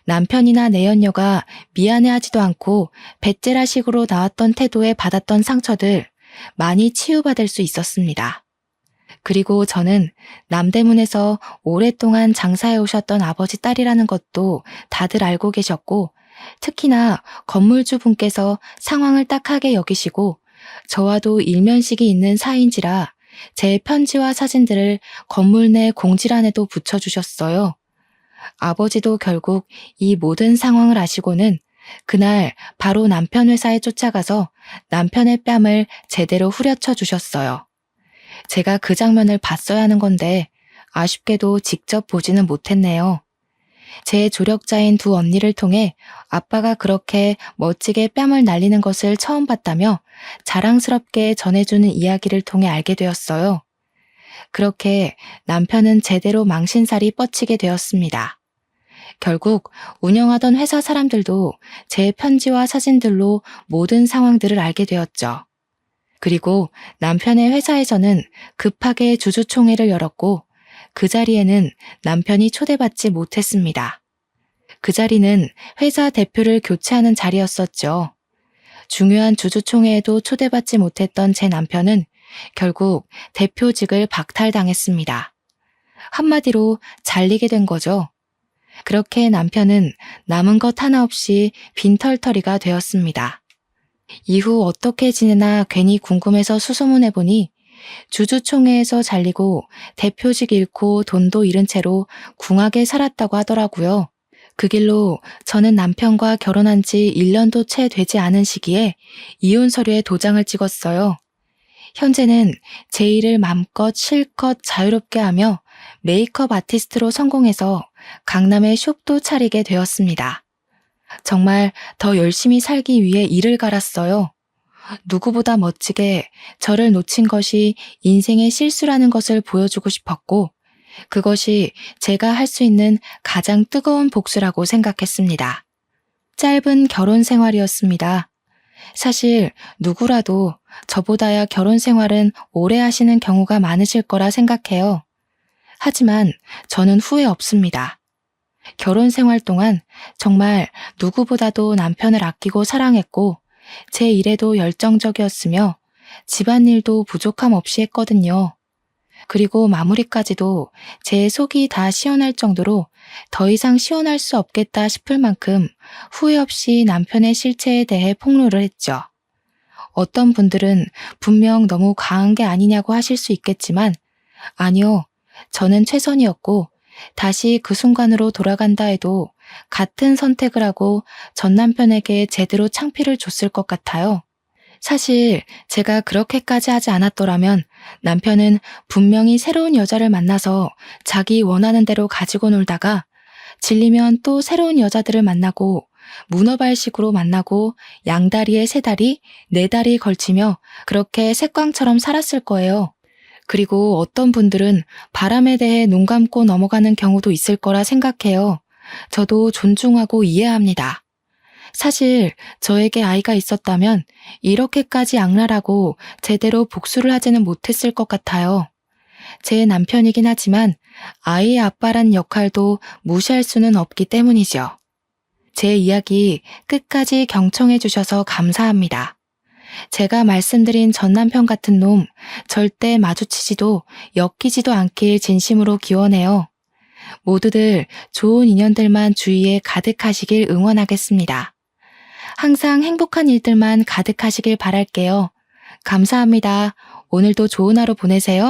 남편이나 내연녀가 미안해하지도 않고 배째라식으로 나왔던 태도에 받았던 상처들 많이 치유받을 수 있었습니다. 그리고 저는 남대문에서 오랫동안 장사해 오셨던 아버지 딸이라는 것도 다들 알고 계셨고 특히나 건물주 분께서 상황을 딱하게 여기시고 저와도 일면식이 있는 사이인지라 제 편지와 사진들을 건물 내 공지란에도 붙여주셨어요. 아버지도 결국 이 모든 상황을 아시고는 그날 바로 남편 회사에 쫓아가서 남편의 뺨을 제대로 후려쳐 주셨어요. 제가 그 장면을 봤어야 하는 건데 아쉽게도 직접 보지는 못했네요. 제 조력자인 두 언니를 통해 아빠가 그렇게 멋지게 뺨을 날리는 것을 처음 봤다며 자랑스럽게 전해주는 이야기를 통해 알게 되었어요. 그렇게 남편은 제대로 망신살이 뻗치게 되었습니다. 결국 운영하던 회사 사람들도 제 편지와 사진들로 모든 상황들을 알게 되었죠. 그리고 남편의 회사에서는 급하게 주주총회를 열었고 그 자리에는 남편이 초대받지 못했습니다. 그 자리는 회사 대표를 교체하는 자리였었죠. 중요한 주주총회에도 초대받지 못했던 제 남편은 결국 대표직을 박탈당했습니다. 한마디로 잘리게 된 거죠. 그렇게 남편은 남은 것 하나 없이 빈털터리가 되었습니다. 이후 어떻게 지내나 괜히 궁금해서 수소문해보니 주주총회에서 잘리고 대표직 잃고 돈도 잃은 채로 궁하게 살았다고 하더라고요. 그 길로 저는 남편과 결혼한 지 1년도 채 되지 않은 시기에 이혼 서류에 도장을 찍었어요. 현재는 제 일을 맘껏 실컷 자유롭게 하며 메이크업 아티스트로 성공해서 강남에 숍도 차리게 되었습니다. 정말 더 열심히 살기 위해 이를 갈았어요. 누구보다 멋지게 저를 놓친 것이 인생의 실수라는 것을 보여주고 싶었고 그것이 제가 할 수 있는 가장 뜨거운 복수라고 생각했습니다. 짧은 결혼 생활이었습니다. 사실 누구라도 저보다야 결혼 생활은 오래 하시는 경우가 많으실 거라 생각해요. 하지만 저는 후회 없습니다. 결혼 생활 동안 정말 누구보다도 남편을 아끼고 사랑했고 제 일에도 열정적이었으며 집안일도 부족함 없이 했거든요. 그리고 마무리까지도 제 속이 다 시원할 정도로 더 이상 시원할 수 없겠다 싶을 만큼 후회 없이 남편의 실체에 대해 폭로를 했죠. 어떤 분들은 분명 너무 과한 게 아니냐고 하실 수 있겠지만 아니요, 저는 최선이었고 다시 그 순간으로 돌아간다 해도 같은 선택을 하고 전 남편에게 제대로 창피를 줬을 것 같아요. 사실 제가 그렇게까지 하지 않았더라면 남편은 분명히 새로운 여자를 만나서 자기 원하는 대로 가지고 놀다가 질리면 또 새로운 여자들을 만나고 문어발식으로 만나고 양다리에 세 다리, 네 다리 걸치며 그렇게 색광처럼 살았을 거예요. 그리고 어떤 분들은 바람에 대해 눈 감고 넘어가는 경우도 있을 거라 생각해요. 저도 존중하고 이해합니다. 사실 저에게 아이가 있었다면 이렇게까지 악랄하고 제대로 복수를 하지는 못했을 것 같아요. 제 남편이긴 하지만 아이의 아빠란 역할도 무시할 수는 없기 때문이죠. 제 이야기 끝까지 경청해 주셔서 감사합니다. 제가 말씀드린 전 남편 같은 놈 절대 마주치지도 엮이지도 않길 진심으로 기원해요. 모두들 좋은 인연들만 주위에 가득하시길 응원하겠습니다. 항상 행복한 일들만 가득하시길 바랄게요. 감사합니다. 오늘도 좋은 하루 보내세요.